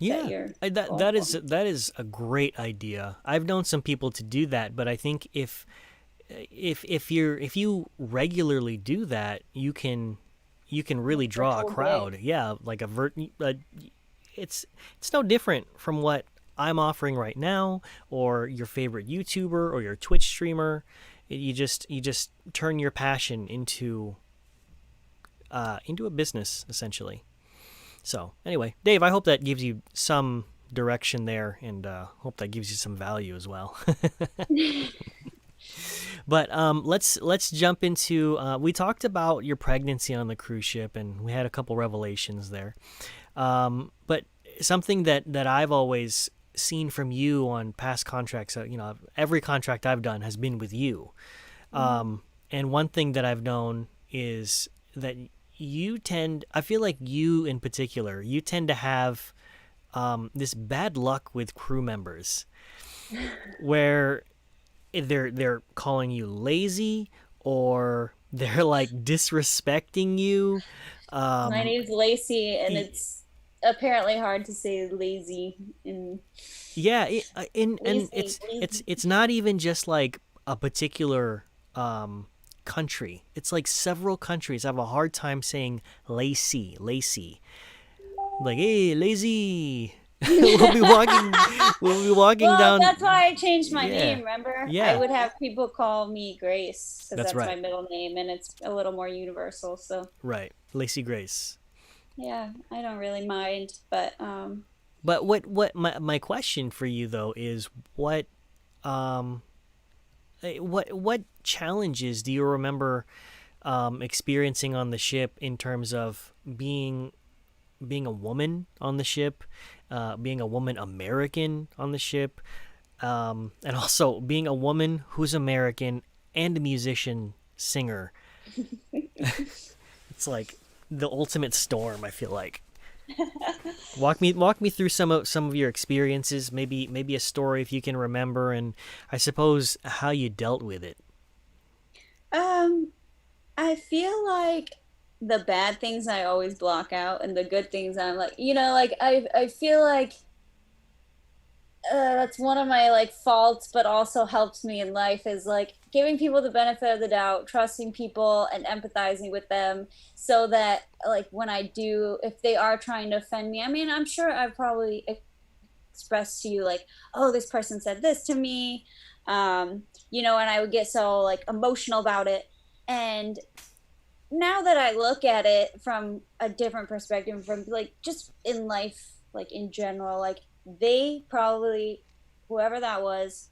Yeah. your That goal that for. is that is a great idea. I've known some people to do that, but I think if you regularly do that, you can really draw a Virtual gig. crowd. Yeah, like it's it's no different from what I'm offering right now, or your favorite YouTuber or your Twitch streamer. You just turn your passion into a business essentially. So anyway, Dave, I hope that gives you some direction there, and hope that gives you some value as well. But let's jump into. We talked about your pregnancy on the cruise ship, and we had a couple revelations there. But something that I've always seen from you on past contracts, every contract I've done has been with you. Mm-hmm. And one thing that I've known is that I feel like you in particular, you tend to have this bad luck with crew members where they're calling you lazy, or they're like disrespecting you. My Um, name's Lacey, and y- it's apparently hard to say lazy in yeah, and lazy, lazy. it's not even just like a particular country. It's like several countries have a hard time saying Lacey. Like, hey, lazy. we'll be walking. We'll be walking Well, down. that's why I changed my Yeah, name. Remember, I yeah. would have people call me Grace because That's that's my right. middle name, and it's a little more universal. So Right, Lacey Grace. yeah, I don't really mind. But But what my question for you though is um what challenges do you remember experiencing on the ship in terms of being a woman on the ship, being a woman American on the ship, and also being a woman who's American and a musician singer. It's like the ultimate storm, I feel like. Walk me through some of your experiences, maybe a story if you can remember, and I suppose how you dealt with it. um, I feel like the bad things I always block out, and the good things I'm like, like I feel like that's one of my like faults, but also helps me in life is like giving people the benefit of the doubt, trusting people and empathizing with them so that like when I do, if they are trying to offend me, I mean, I'm sure I've probably expressed to you like, oh, this person said this to me, and I would get so like emotional about it. And now that I look at it from a different perspective, from like just in life, like in general, like they probably, whoever that was,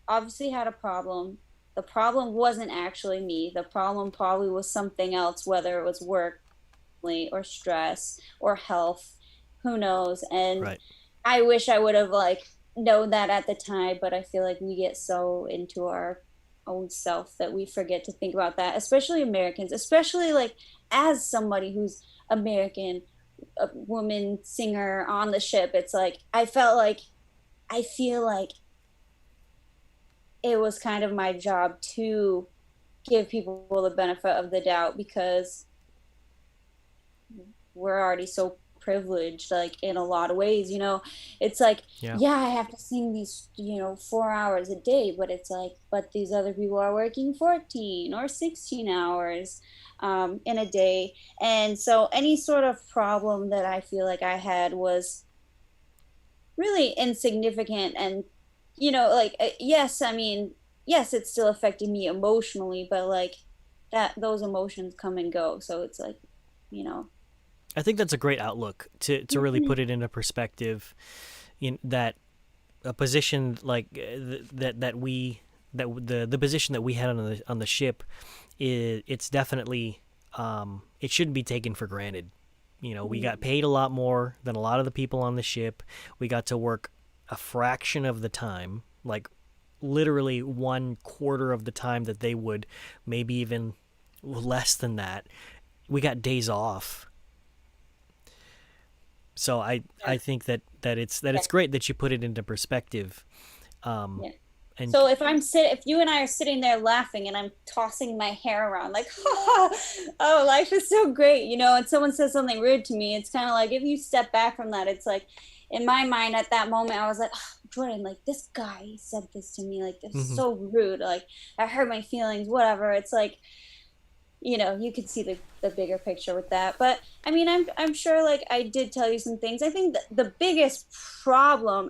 obviously had a problem. The problem wasn't actually me. The problem probably was something else, whether it was work or stress or health, who knows. And Right. I wish I would have like known that at the time, but I feel like we get so into our own self that we forget to think about that, especially Americans, especially like as somebody who's American, a woman singer on the ship. It's like I feel like it was kind of my job to give people the benefit of the doubt because we're already so privileged like in a lot of ways, it's like, Yeah. yeah, I have to sing these 4 hours a day, but it's like, but these other people are working 14 or 16 hours in a day. And so any sort of problem that I feel like I had was really insignificant. And like, yes, I mean, yes, it still affected me emotionally, but like that, those emotions come and go, so it's like, you know I think that's a great outlook to really put it into perspective. In that a position like the position that we had on the ship, it's definitely it shouldn't be taken for granted. We got paid a lot more than a lot of the people on the ship. We got to work a fraction of the time, like literally 1/4 of the time that they would, maybe even less than that. We got days off. So I think that it's great that you put it into perspective. Um, Yeah. and So if you and I are sitting there laughing and I'm tossing my hair around like, oh, life is so great, and someone says something rude to me, it's kind of like if you step back from that, it's like in my mind at that moment, I was like, oh, Jordan, like this guy said this to me, like this is mhm. so rude, like I hurt my feelings, whatever. It's like, you could see the bigger picture with that. But I mean, I'm sure like I did tell you some things. I think the biggest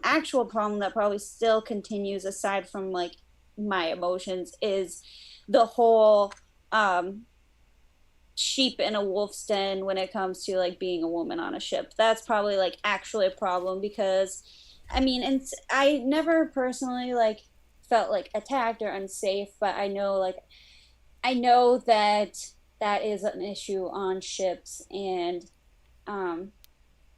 actual problem that probably still continues aside from like my emotions is the whole um sheep in a wolf's den when it comes to like being a woman on a ship. That's probably like actually a problem because I mean, and I never personally like felt like attacked or unsafe, but I know that that is an issue on ships, and um,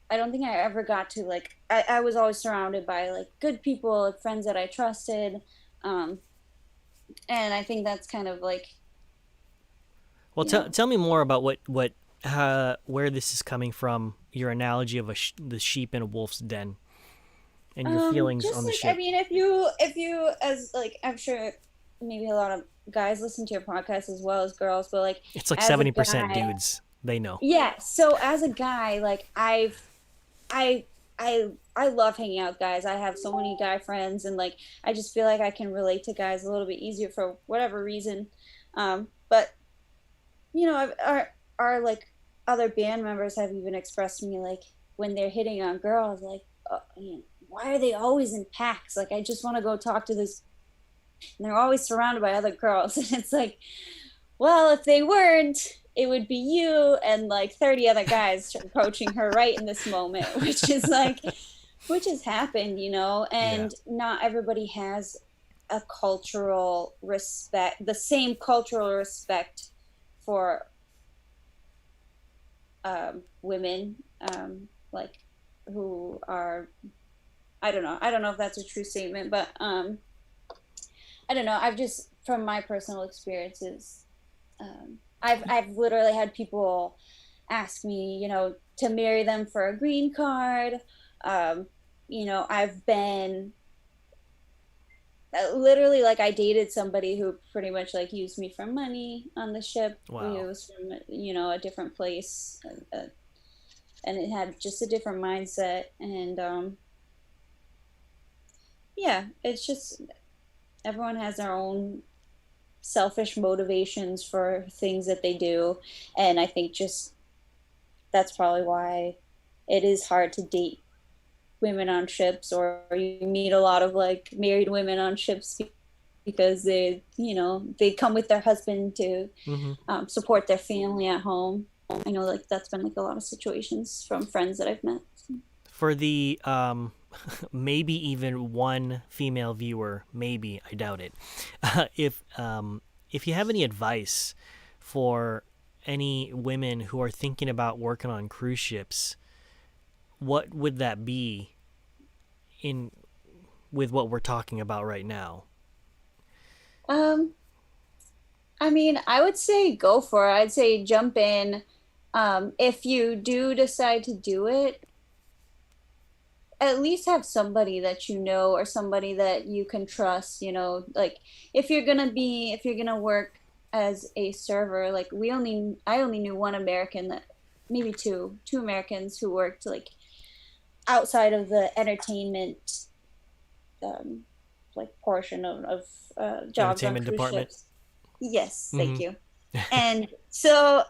I don't think I ever got to like I was always surrounded by like good people, like, friends that I trusted. Um, and I think that's kind of like, Well, you know, tell me more about where this is coming from. Your analogy of the sheep in a wolf's den, and your feelings just on the like, I ship. mean, if you as like, I'm sure maybe a lot of guys listen to your podcast as well as girls, but like It's like as a 70% guy, dudes. They know. yeah. So as a guy, like I I love hanging out with guys. I have so many guy friends, and like I just feel like I can relate to guys a little bit easier for whatever reason. But you know, our like other band members have even expressed to me like when they're hitting on girls, like, you know, why are they always in packs? Like I just want to go talk to this, and they're always surrounded by other girls, and it's like, well, if they weren't, it would be you and like 30 other guys approaching her right in this moment, which has happened, you know, Yeah. and not everybody has a cultural respect, the same cultural respect for women, like who are, I don't know if that's a true statement, but I don't know. I've just, from my personal experiences, I've literally had people ask me, you know, to marry them for a green card. Um, you know, I've been literally like I dated somebody who pretty much like used me for money on the ship. It Wow. was from, you know, a different place, and it had just a different mindset. And yeah, it's just everyone has their own selfish motivations for things that they do, and I think just that's probably why it is hard to date women on ships, or you meet a lot of like married women on ships because they, you know, they come with their husband to Hmm. support their family at home. I know like that's been like a lot of situations from friends that I've met. For the maybe even one female viewer, maybe I doubt it. If you have any advice for any women who are thinking about working on cruise ships, what would that be in with what we're talking about right now? um I mean, I would say go for it. I'd say jump in. If you do decide to do it, at least have somebody that you know or somebody that you can trust, you know, like if you're gonna work as a server, like I only knew one American, that maybe two Americans who worked like outside of the entertainment, um like portion of jobs on Entertainment cruise department. ships. Yes, thank Hmm. you. And so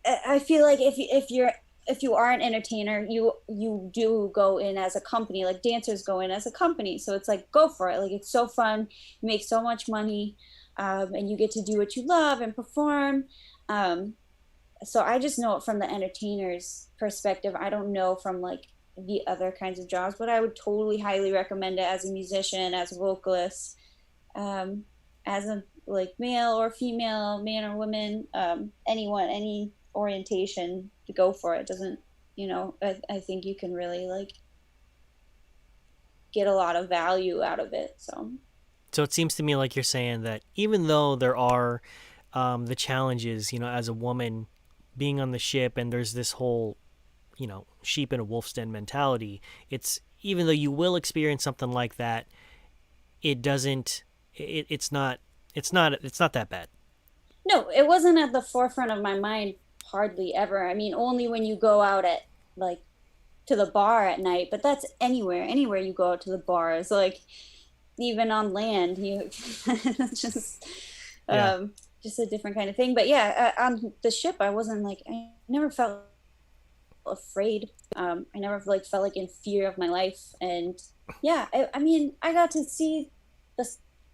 I feel like if you are an entertainer, you do go in as a company, like dancers go in as a company. So it's like go for it. Like it's so fun, you make so much money, and you get to do what you love and perform. Um, so I just know it from the entertainer's perspective. I don't know from like the other kinds of jobs, but I would totally highly recommend it as a musician, as a vocalist, um, as a like male or female, man or woman, anyone, any orientation, to go for it. Doesn't, you know, I think you can really like get a lot of value out of it. So So it seems to me like you're saying that even though there are the challenges, as a woman being on the ship, and there's this whole, sheep in a wolf's den mentality, it's even though you will experience something like that, it doesn't, it's not that bad. no, it wasn't at the forefront of my mind hardly ever. I mean, only when you go out at like to the bar at night, but that's anywhere you go out to the bar is like, even on land, you just Yeah. um just a different kind of thing. But yeah, on the ship I wasn't like, I never felt afraid. I never like felt like in fear of my life. And yeah, I mean, I got to see the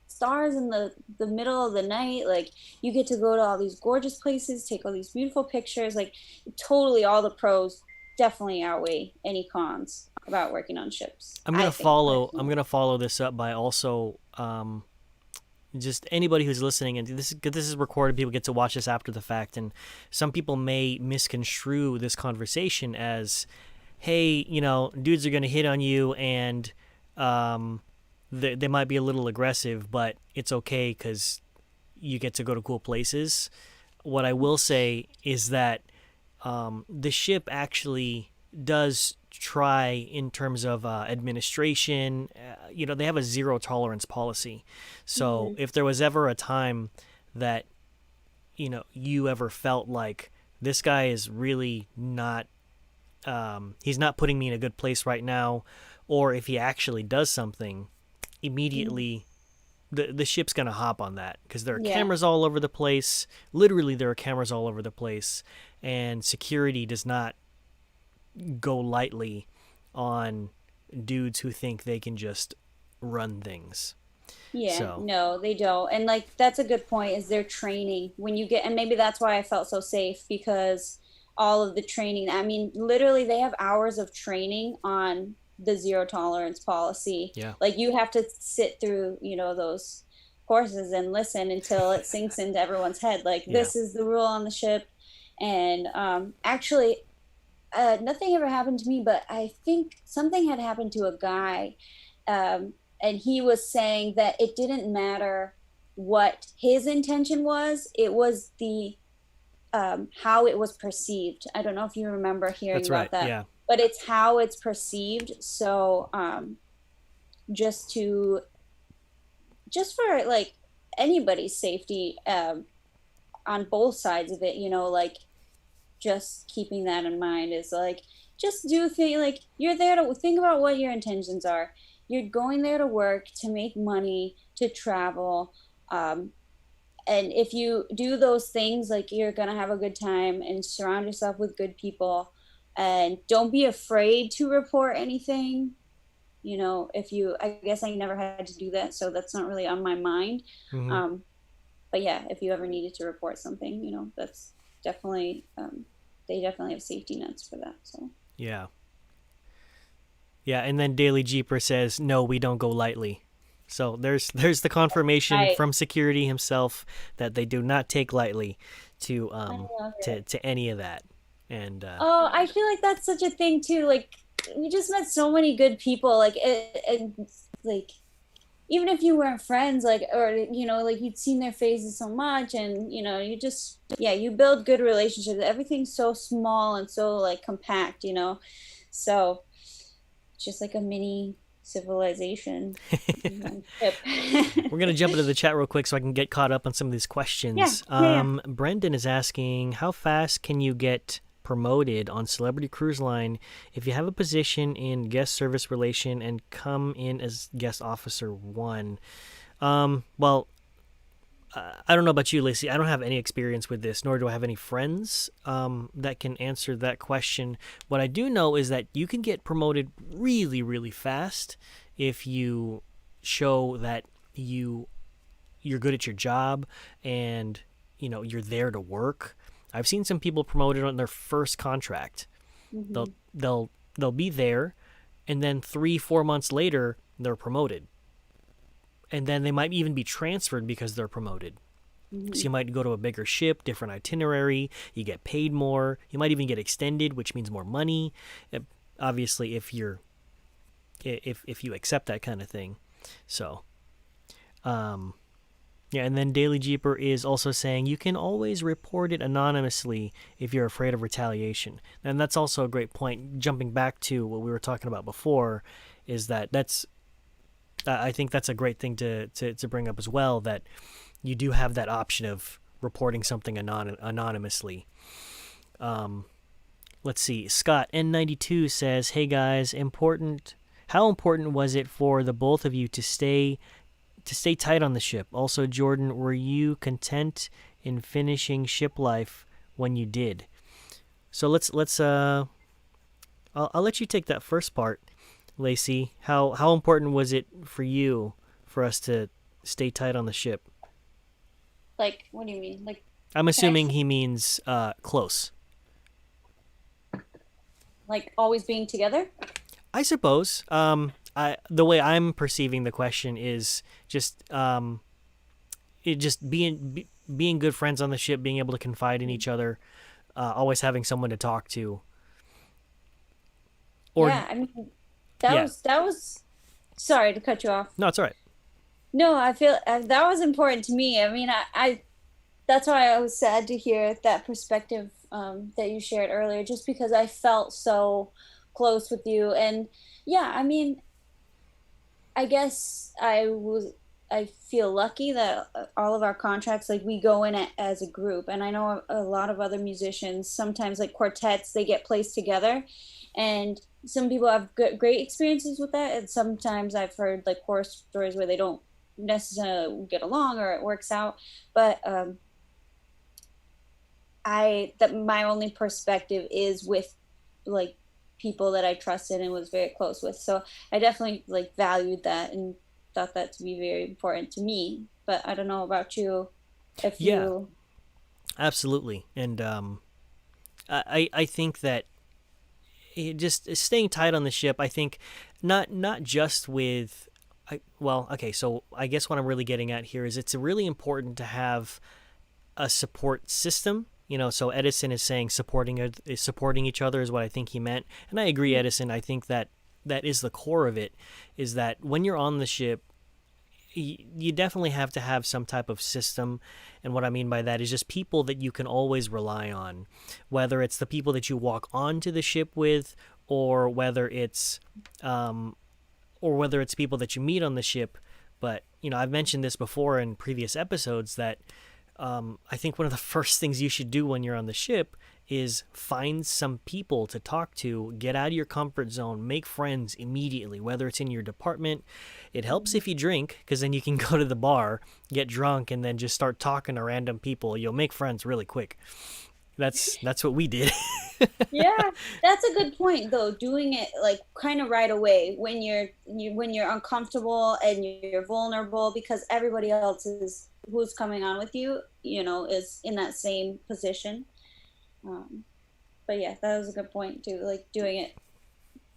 stars in the middle of the night. Like you get to go to all these gorgeous places, take all these beautiful pictures. Like totally, all the pros definitely outweigh any cons about working on ships, I'm I gonna think follow. I'm personally. gonna follow this up by also just anybody who's listening, and this is recorded. People get to watch this after the fact, and some people may misconstrue this conversation as hey, dudes are going to hit on you, and they might be a little aggressive, but it's okay because you get to go to cool places. What I will say is that the ship actually does try in terms of administration. They have a zero tolerance policy. So Hmm. if there was ever a time that you ever felt like this guy is really not he's not putting me in a good place right now, or if he actually does something, immediately the ship's gonna hop on that because there are Yeah. cameras all over the place. Literally, there are cameras all over the place, and security does not go lightly on dudes who think they can just run things. Yeah, So, no, they don't. And like that's a good point is their training when you get, and maybe that's why I felt so safe because all of the training, I mean, literally they have hours of training on the zero tolerance policy. yeah, Like you have to sit through, those courses and listen until it sinks into everyone's head. Like yeah, this is the rule on the ship. And actually, nothing ever happened to me, but I think something had happened to a guy. And he was saying that it didn't matter what his intention was, it was the how it was perceived. I don't know if you remember hearing that's right. about that, Yeah, but it's how it's perceived. So just to just for like anybody's safety on both sides of it, like just keeping that in mind is like just do thing like you're there to think about what your intentions are. You're going there to work, to make money, to travel. um, and if you do those things, like you're gonna have a good time and surround yourself with good people, and don't be afraid to report anything. If you, I guess I never had to do that, so that's not really on my mind. mm-hmm. um, but yeah, if you ever needed to report something, that's definitely they definitely have safety nets for that. So Yeah, yeah. And then Daily Jeeper says, "No, we don't go lightly." So there's the confirmation I from security himself that they do not take lightly to I love it. to any of that. And Oh, I feel like that's such a thing too. Like we just met so many good people. Like and like even if you weren't friends, like or like you'd seen their faces so much, and you just yeah, you build good relationships. Everything's so small and so like compact. So it's just like a mini civilization in one ship. we're gonna jump into the chat real quick so I can get caught up on some of these Yeah, questions. yeah, yeah. Brendan is asking, how fast can you get promoted on Celebrity Cruise Line if you have a position in guest service relation and come in as guest officer one? Well, I don't know about you, Lacey. I don't have any experience with this, nor do I have any friends that can answer that question. What I do know is that you can get promoted really, really fast if you show that you're good at your job and you're there to work. I've seen some people promoted on their first contract. They'll Hmm. they'll be there, and then 3-4 months later they're promoted, and then they might even be transferred because they're promoted. So Hmm. you might go to a bigger ship, different itinerary. You get paid more. You might even get extended, which means more money. Obviously, if you accept that kind of thing. So, um, yeah. And then Daily Jeeper is also saying you can always report it anonymously if you're afraid of retaliation. And that's also a great point. Jumping back to what we were talking about before, is that's I think that's a great thing to bring up as well. That you do have that option of reporting something anonymously. Um, let's see. Scott N92 says, "Hey guys, important. How important was it for the both of you to stay tight on the ship? Also, Jordan, were you content in finishing Shiplife when you did?" So let's I'll let you take that first part, Lacey. How important was it for you for us to stay tight on the ship? Like, what do you mean? Like I'm assuming connection? he means close. Like always being together? I suppose. The way I'm perceiving the question is just it just being good friends on the ship, being able to confide in each other, always having someone to talk to. Or Yeah, I mean, yeah, that was sorry to cut you off. no, it's all right. No, I feel that was important to me. I mean, I that's why I was sad to hear that perspective that you shared earlier, just because I felt so close with you. And yeah, I mean, I guess I feel lucky that all of our contracts, like we go in as a group. And I know a lot of other musicians, sometimes like quartets, they get placed together. And some people have great experiences with that. And sometimes I've heard like horror stories where they don't necessarily get along or it works out. But I that my only perspective is with like people that I trusted and was very close with. So I definitely like valued that and thought that to be very important to me. But I don't know about you if Yeah, you absolutely. And I think that just staying tight on the ship. I think not just with. Well, okay, so I guess what I'm really getting at here is it's really important to have a support system. So Edison is saying supporting each other is what I think he meant, and I agree, Edison. I think that that is the core of it. Is that when you're on the ship, you definitely have to have some type of system, and what I mean by that is just people that you can always rely on, whether it's the people that you walk onto the ship with, or whether it's um, people that you meet on the ship. But I've mentioned this before in previous episodes that I think one of the first things you should do when you're on the ship is find some people to talk to, get out of your comfort zone, make friends immediately, whether it's in your department. It helps if you drink, because then you can go to the bar, get drunk, and then just start talking to random people. You'll make friends really quick. That's what we did. yeah, that's a good point though. Doing it like kind of right away when when you're uncomfortable and you're vulnerable because everybody else is who's coming on with you, is in that same position. Um, but yeah, that was a good point too. Like doing it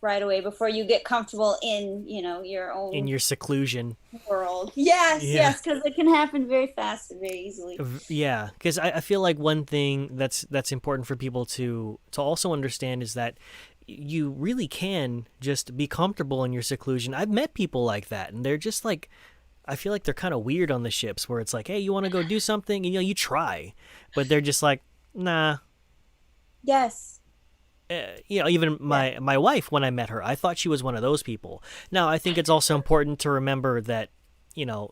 right away before you get comfortable in, your In own your seclusion. world. Yes, Yeah. yes, because it can happen very fast and very easily. Yeah, because I feel like one thing that's important for people to also understand is that you really can just be comfortable in your seclusion. I've met people like that, and they're just like, I feel like they're kind of weird on the ships, where it's like, hey, you want to go do something, and you try, but they're just like, nah. Yes. Even Yeah. my wife, when I met her, I thought she was one of those people. Now, I think it's also important to remember that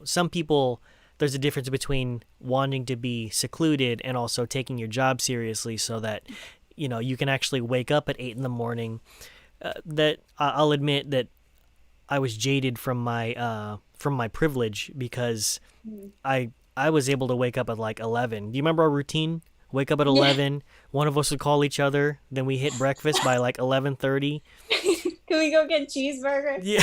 some people, there's a difference between wanting to be secluded and also taking your job seriously, so that you can actually wake up at 8 in the morning. That I'll admit that I was jaded from my privilege, because Mhm. I was able to wake up at like 11. Do you remember our routine? Wake up at Yeah. 11. One of us would call each other. Then we hit breakfast by like 11:30. Can we go get cheeseburgers? Yeah.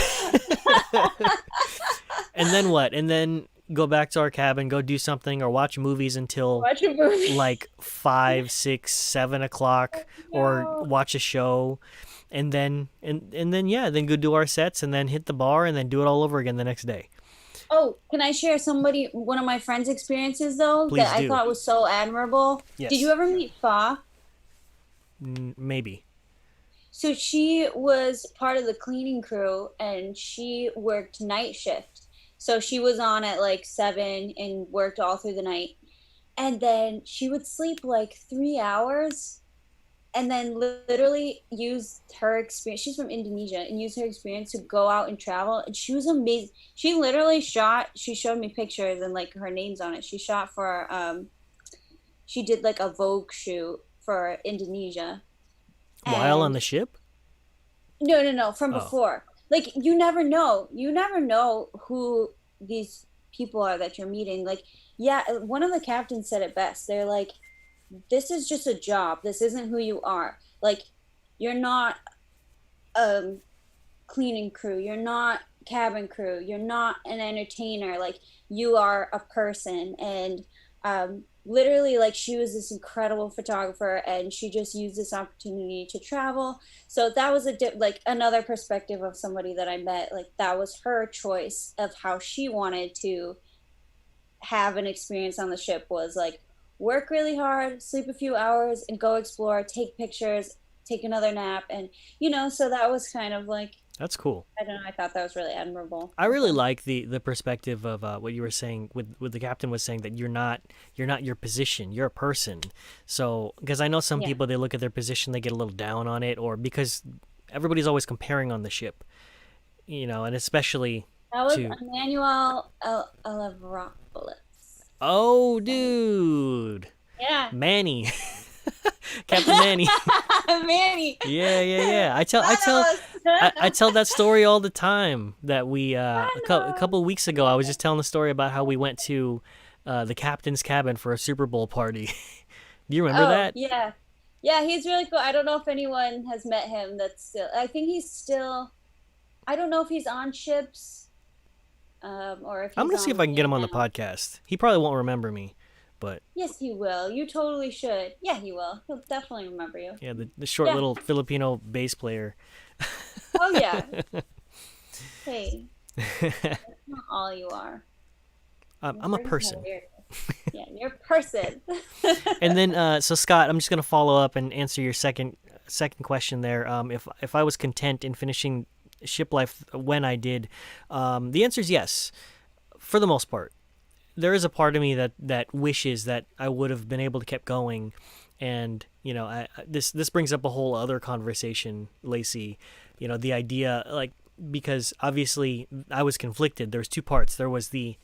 And then what? And then go back to our cabin, go do something, or watch movies until Watch a movie. like 5, 6, 7 o'clock, or No. watch a show, and then yeah, then go do our sets, and then hit the bar, and then do it all over again the next day. Oh, can I share one of my friends' experiences though that Please I do. thought was so admirable? Did you Yes. ever meet Fa? Maybe. So she was part of the cleaning crew and she worked night shift. So she was on at like 7 and worked all through the night. And then she would sleep like 3 hours and then literally use her experience. She's from Indonesia and use her experience to go out and travel. And she was amazing. She showed me pictures and like her name's on it. She shot for, she did like a Vogue shoot for Indonesia. While on And the ship? no, no, no, from Oh. before. Like you never know. You never know who these people are that you're meeting. Like, yeah, one of the captains said it best. They're like, this is just a job. This isn't who you are. Like, you're not um cleaning crew. You're not cabin crew. You're not an entertainer. Like you are a person. And literally, like she was this incredible photographer, and she just used this opportunity to travel. So that was like another perspective of somebody that I met. Like that was her choice of how she wanted to have an experience on the ship was like work really hard, sleep a few hours, and go explore, take pictures, take another nap. And, so that was kind of like, That's cool. I don't know, I thought that was really admirable I of really him. like the perspective of what you were saying with the captain was saying that you're not your position, you're a person. So because I know some Yeah. people, they look at their position, they get a little down on it, or because everybody's always comparing on the ship, and especially That was to, Emmanuel Elevropoulos. oh dude, Yeah. Manny, Captain Manny. Manny. Yeah, yeah, yeah. Thanos. I tell that story all the time. That we a Thanos. couple of weeks ago, I was just telling the story about how we went to the captain's cabin for a Super Bowl party. Do you remember Oh, that? yeah. Yeah, he's really cool. I don't know if anyone has met him that's still, I think he's still, I don't know if he's on ships, or if I'm he's gonna see on if I can get land him on the now. podcast. He probably won't remember me, but Yes, he will. You totally should. Yeah, he will. He'll definitely remember you. yeah, the short Yeah. little Filipino bass player. Oh, yeah. Hey, that's not all you are. You're I'm a pretty person. hilarious. Yeah, you're a person. And then, so Scott, I'm just gonna follow up and answer your second question there. If I was content in finishing ship life when I did, the answer is yes, for the most part. There is a part of me that wishes that I would have been able to keep going, and this brings up a whole other conversation, Lacey. The idea, like, because obviously I was conflicted. There was two parts. There was the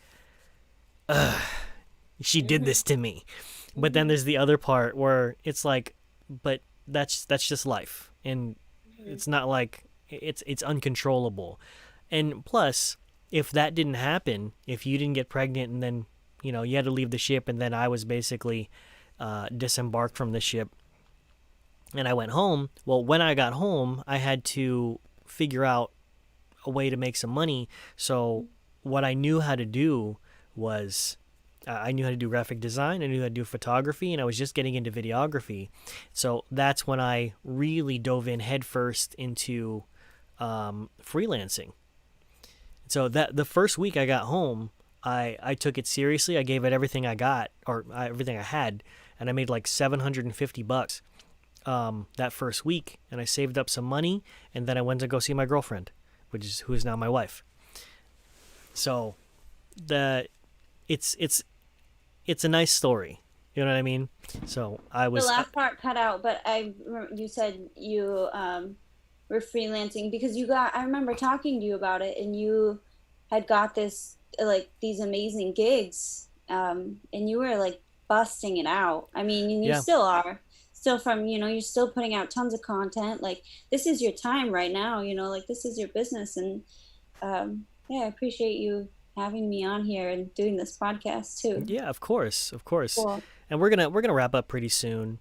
she did Hmm. this to me, but then Hmm. there's the other part where it's like, but that's just life, and Hmm. it's not like it's uncontrollable. And plus, if that didn't happen, if you didn't get pregnant and then you had to leave the ship, and then I was basically disembarked from the ship and I went home. Well, when I got home, I had to figure out a way to make some money. So what I knew how to do was I knew how to do graphic design, I knew how to do photography, and I was just getting into videography. So that's when I really dove in headfirst into freelancing. So that the first week I got home, I took it seriously. I gave it everything I got, or everything I had, and I made like $750 that first week, and I saved up some money, and then I went to go see my girlfriend, who is now my wife. So the it's a nice story. You know what I mean? So I The was last part cut out, but you said you were freelancing because I remember talking to you about it, and you had got this, like, these amazing gigs, and you were like busting it out. I mean, and you yeah. still are, still from, you're still putting out tons of content. Like, this is your time right now, like, this is your business. And yeah, I appreciate you having me on here and doing this podcast too. Yeah, of course, of course. Cool. And we're gonna wrap up pretty soon.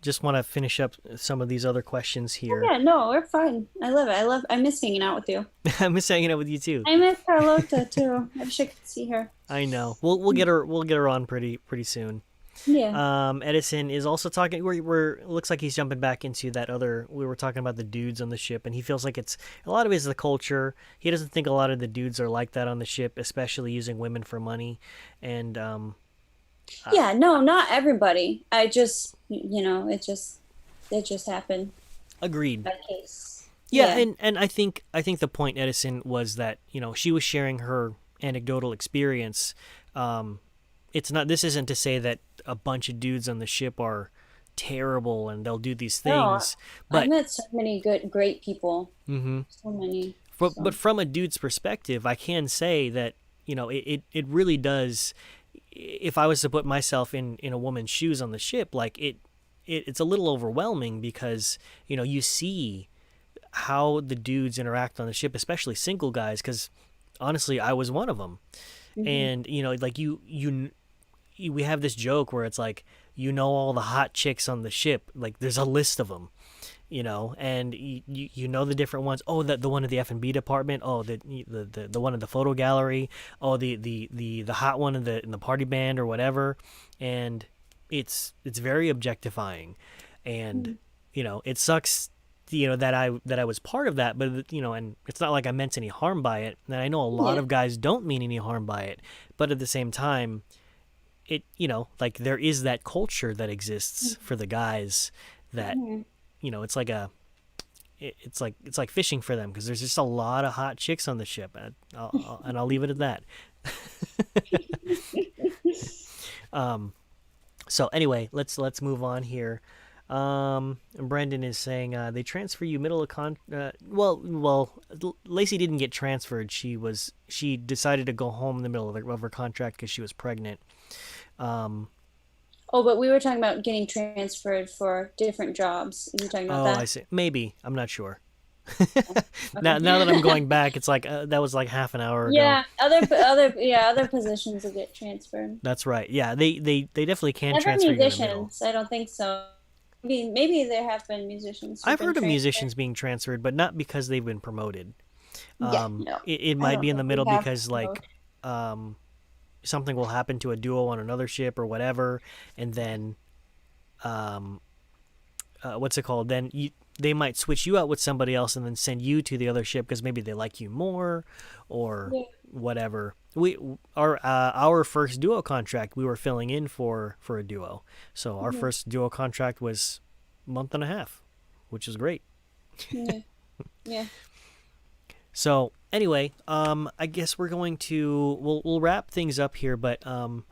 Just want to finish up some of these other questions Oh, here. yeah, no, we're fine. I love it. I miss hanging out with you. I miss hanging out with you too. I miss Carlota too. I wish I could see her. I know. We'll get her on pretty soon. Yeah. Edison is also talking. We're looks like he's jumping back into that other. We were talking about the dudes on the ship, and he feels like it's a lot of it is the culture. He doesn't think a lot of the dudes are like that on the ship, especially using women for money. And uh, Yeah, no, not everybody. I just, it just happened agreed. by case. Yeah, Yeah. and I think the point, Edison, was that she was sharing her anecdotal experience. It's not. This isn't to say that a bunch of dudes on the ship are terrible and they'll do these No, things, I've but met so many great people. hmm So many. but So, from a dude's perspective, I can say that it really does. If I was to put myself in a woman's shoes on the ship, like it's a little overwhelming because you see how the dudes interact on the ship, especially single guys. Because honestly, I was one of them, hmm. and like we have this joke where it's like all the hot chicks on the ship, like there's a list of them, and you know the different ones. Oh, the one at the F&B department. Oh, the one in the photo gallery. Oh, the hot one in the party band or whatever, and it's very objectifying, and it sucks. That I was part of that, but and it's not like I meant any harm by it. And I know a lot Yeah. of guys don't mean any harm by it, but at the same time, like there is that culture that exists for the guys that Hmm. it's like it's like fishing for them because there's just a lot of hot chicks on the ship, and I'll leave it at that. So anyway, let's move on here. Brendan is saying they transfer you middle of Lacey didn't get transferred. She decided to go home in the middle of her contract because she was pregnant. Oh, but we were talking about getting transferred for different jobs. Are you talking about Oh, that? I see. Maybe I'm not sure. Oh, Now okay. that I'm going back, it's like that was like half an hour ago. Yeah, other positions will get transferred. That's right. Yeah, they definitely can Never transfer you in the middle. musicians. I don't think so. Maybe there have been musicians who've I've been heard of transferred. musicians being transferred, but not because they've been promoted. Yeah, no, It I might don't be in the think we middle have because both. like um, something will happen to a duo on another ship or whatever, and then um, what's it called? They might switch you out with somebody else and then send you to the other ship because maybe they like you more, or Yeah. whatever. Our first duo contract we were filling in for a duo, so our Mhm. first duo contract was a month and a half, which is great. Yeah. Yeah. So anyway, I guess we'll wrap things up here. But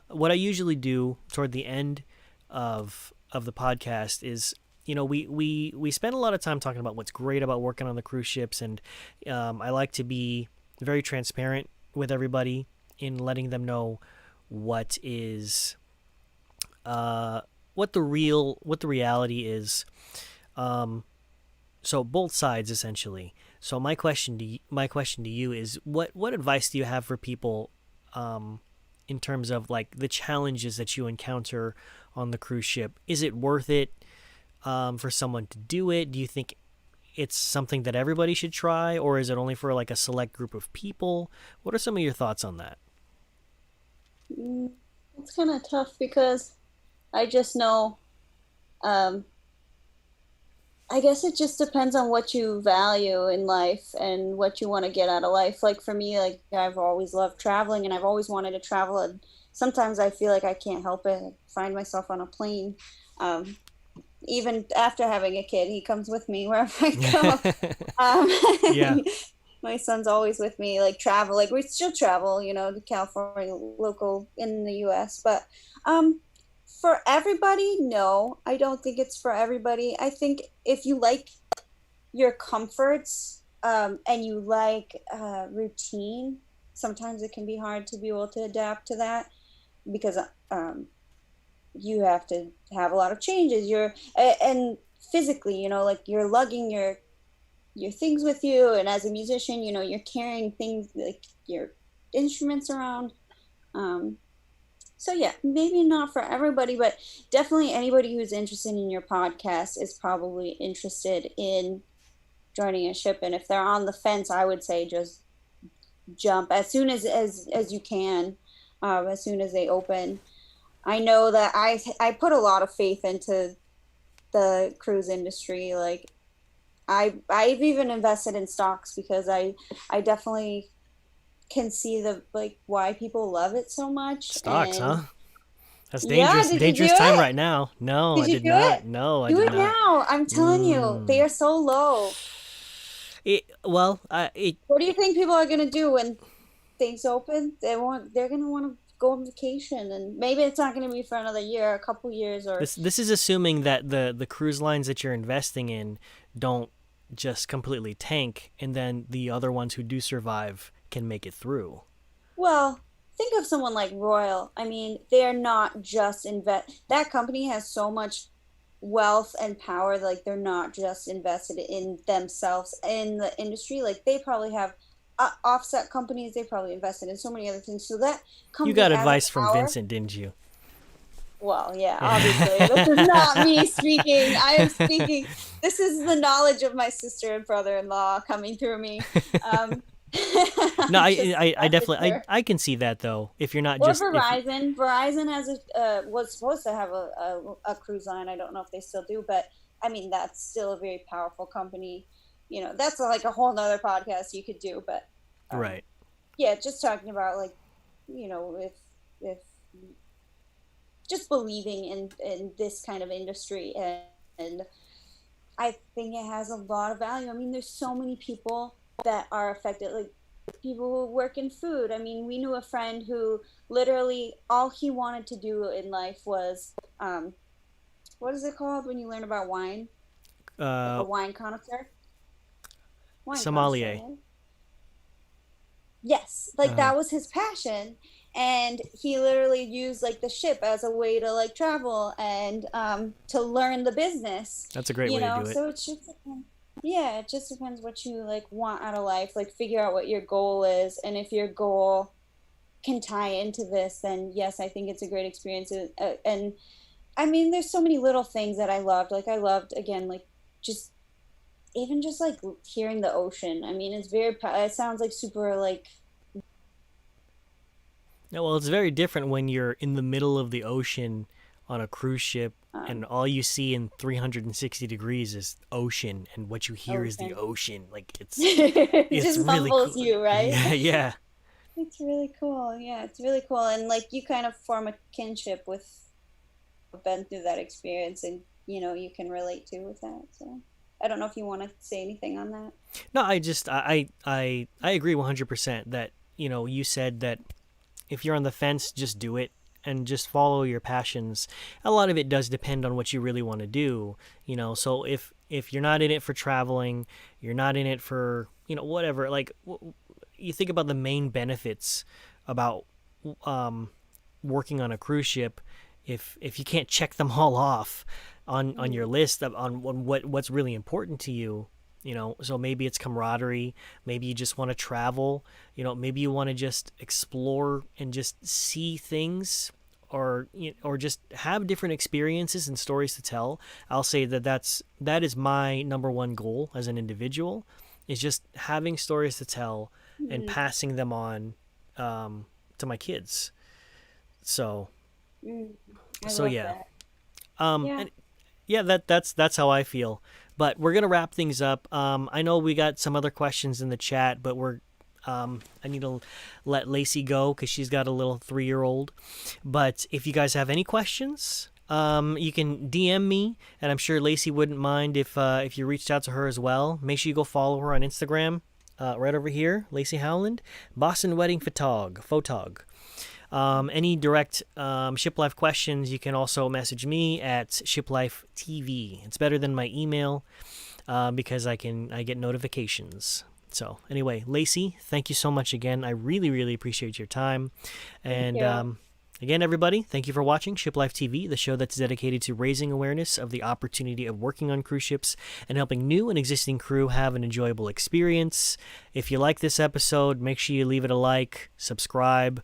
what I usually do toward the end of the podcast is, we spend a lot of time talking about what's great about working on the cruise ships, and I like to be very transparent with everybody in letting them know what is what the reality is. Um, so both sides essentially. So my question to you is what advice do you have for people um, in terms of like the challenges that you encounter on the cruise ship? Is it worth it for someone to do it? Do you think it's something that everybody should try, or is it only for like a select group of people? What are some of your thoughts on that? Mm, it's kind of tough because I just know. Um, I guess it just depends on what you value in life and what you want to get out of life. Like for me, like I've always loved traveling and I've always wanted to travel. And sometimes I feel like I can't help it. I find myself on a plane. Um, Even after having a kid, he comes with me wherever I go. Yeah. My son's always with me, like travel, like we still travel, to California, local in the US. But um, for everybody, no, I don't think it's for everybody. I think if you like your comforts and you like routine, sometimes it can be hard to be able to adapt to that because um, you have to have a lot of changes. And physically, like you're lugging your things with you, and as a musician, you're carrying things like your instruments around. Um, so yeah, maybe not for everybody, but definitely anybody who's interested in your podcast is probably interested in joining a ship. And if they're on the fence, I would say just jump as soon as you can, as soon as they open. I know that I put a lot of faith into the cruise industry. Like I've even invested in stocks because I definitely can see the like why people love it so much. Stocks, And huh? That's yeah, dangerous. did you do Dangerous time it? right now. No, Did I you did do not. it? No, I Do did it not. now. I'm telling you, they Mm. are so low. It What do you think people are gonna do when things open? They're gonna want to go on vacation, and maybe it's not gonna be for another year, a couple years, or this is assuming that the cruise lines that you're investing in don't just completely tank, and then the other ones who do survive can make it through. well, think of someone like Royal. I mean, they're not just invest. That company has so much wealth and power. Like they're not just invested in themselves in the industry. Like they probably have offset companies. They probably invested in so many other things. So that You company got as a advice from power. Vincent, didn't you? Well, yeah, obviously, this is not me Yeah. speaking. I am speaking. This is the knowledge of my sister and brother-in-law coming through me. Um, No, I'm just I a definitely messenger. I can see that though. If you're not Or just if Verizon. Verizon has was supposed to have a cruise line. I don't know if they still do, but I mean that's still a very powerful company. That's like a whole nother podcast you could do. But um, right. yeah, just talking about like if just believing in this kind of industry and I think it has a lot of value. I mean, there's so many people that are affected, like people who work in food. I mean, we knew a friend who literally all he wanted to do in life was, what is it called when you learn about wine? Like a Uh, wine connoisseur? Wine connoisseur, sommelier. right? Yes, like Uh-huh. that was his passion. And he literally used like the ship as a way to like travel and to learn the business, That's a great way to do it. So it's just yeah, it just depends what you like want out of life. Like figure out what your goal is, and if your goal can tie into this, then yes, I think it's a great experience. And I mean, there's so many little things that I loved. Like I loved again, like just even just like hearing the ocean. I mean, it's very. It sounds like super like Yeah, well, it's very different when you're in the middle of the ocean on a cruise ship and um, all you see in 360 degrees is ocean and what you hear is the ocean. ocean. Like It it's just really humbles cool. you, right? Yeah, yeah. It's really cool. Yeah, it's really cool. And like you kind of form a kinship with who've been through that experience and you can relate to with that. So I don't know if you want to say anything on that. No, I agree 100% that, you said that if you're on the fence, just do it and just follow your passions. A lot of it does depend on what you really want to do, So if you're not in it for traveling, you're not in it for, whatever, like you think about the main benefits about um working on a cruise ship. If you can't check them all off on your Mm, list on what's really important to you, so maybe it's camaraderie, maybe you just want to travel, maybe you want to just explore and just see things, or just have different experiences and stories to tell. I'll say that is my number one goal as an individual, is just having stories to tell and mm, passing them on, to my kids. So mm. I so love yeah. that. Yeah. And yeah, that's how I feel. But we're gonna wrap things up. I know we got some other questions in the chat, but I need to let Lacey go because she's got a little 3-year-old. But if you guys have any questions, you can DM me, and I'm sure Lacey wouldn't mind if you reached out to her as well. Make sure you go follow her on Instagram, right over here, Lacey Howland, Boston Wedding Photog. Any direct Shiplife questions, you can also message me at Shiplife TV. It's better than my email, because I get notifications. So anyway, Lacey, thank you so much again. I really, really appreciate your time. Thank And you. again, everybody, thank you for watching Shiplife TV, the show that's dedicated to raising awareness of the opportunity of working on cruise ships and helping new and existing crew have an enjoyable experience. If you like this episode, make sure you leave it a like, subscribe.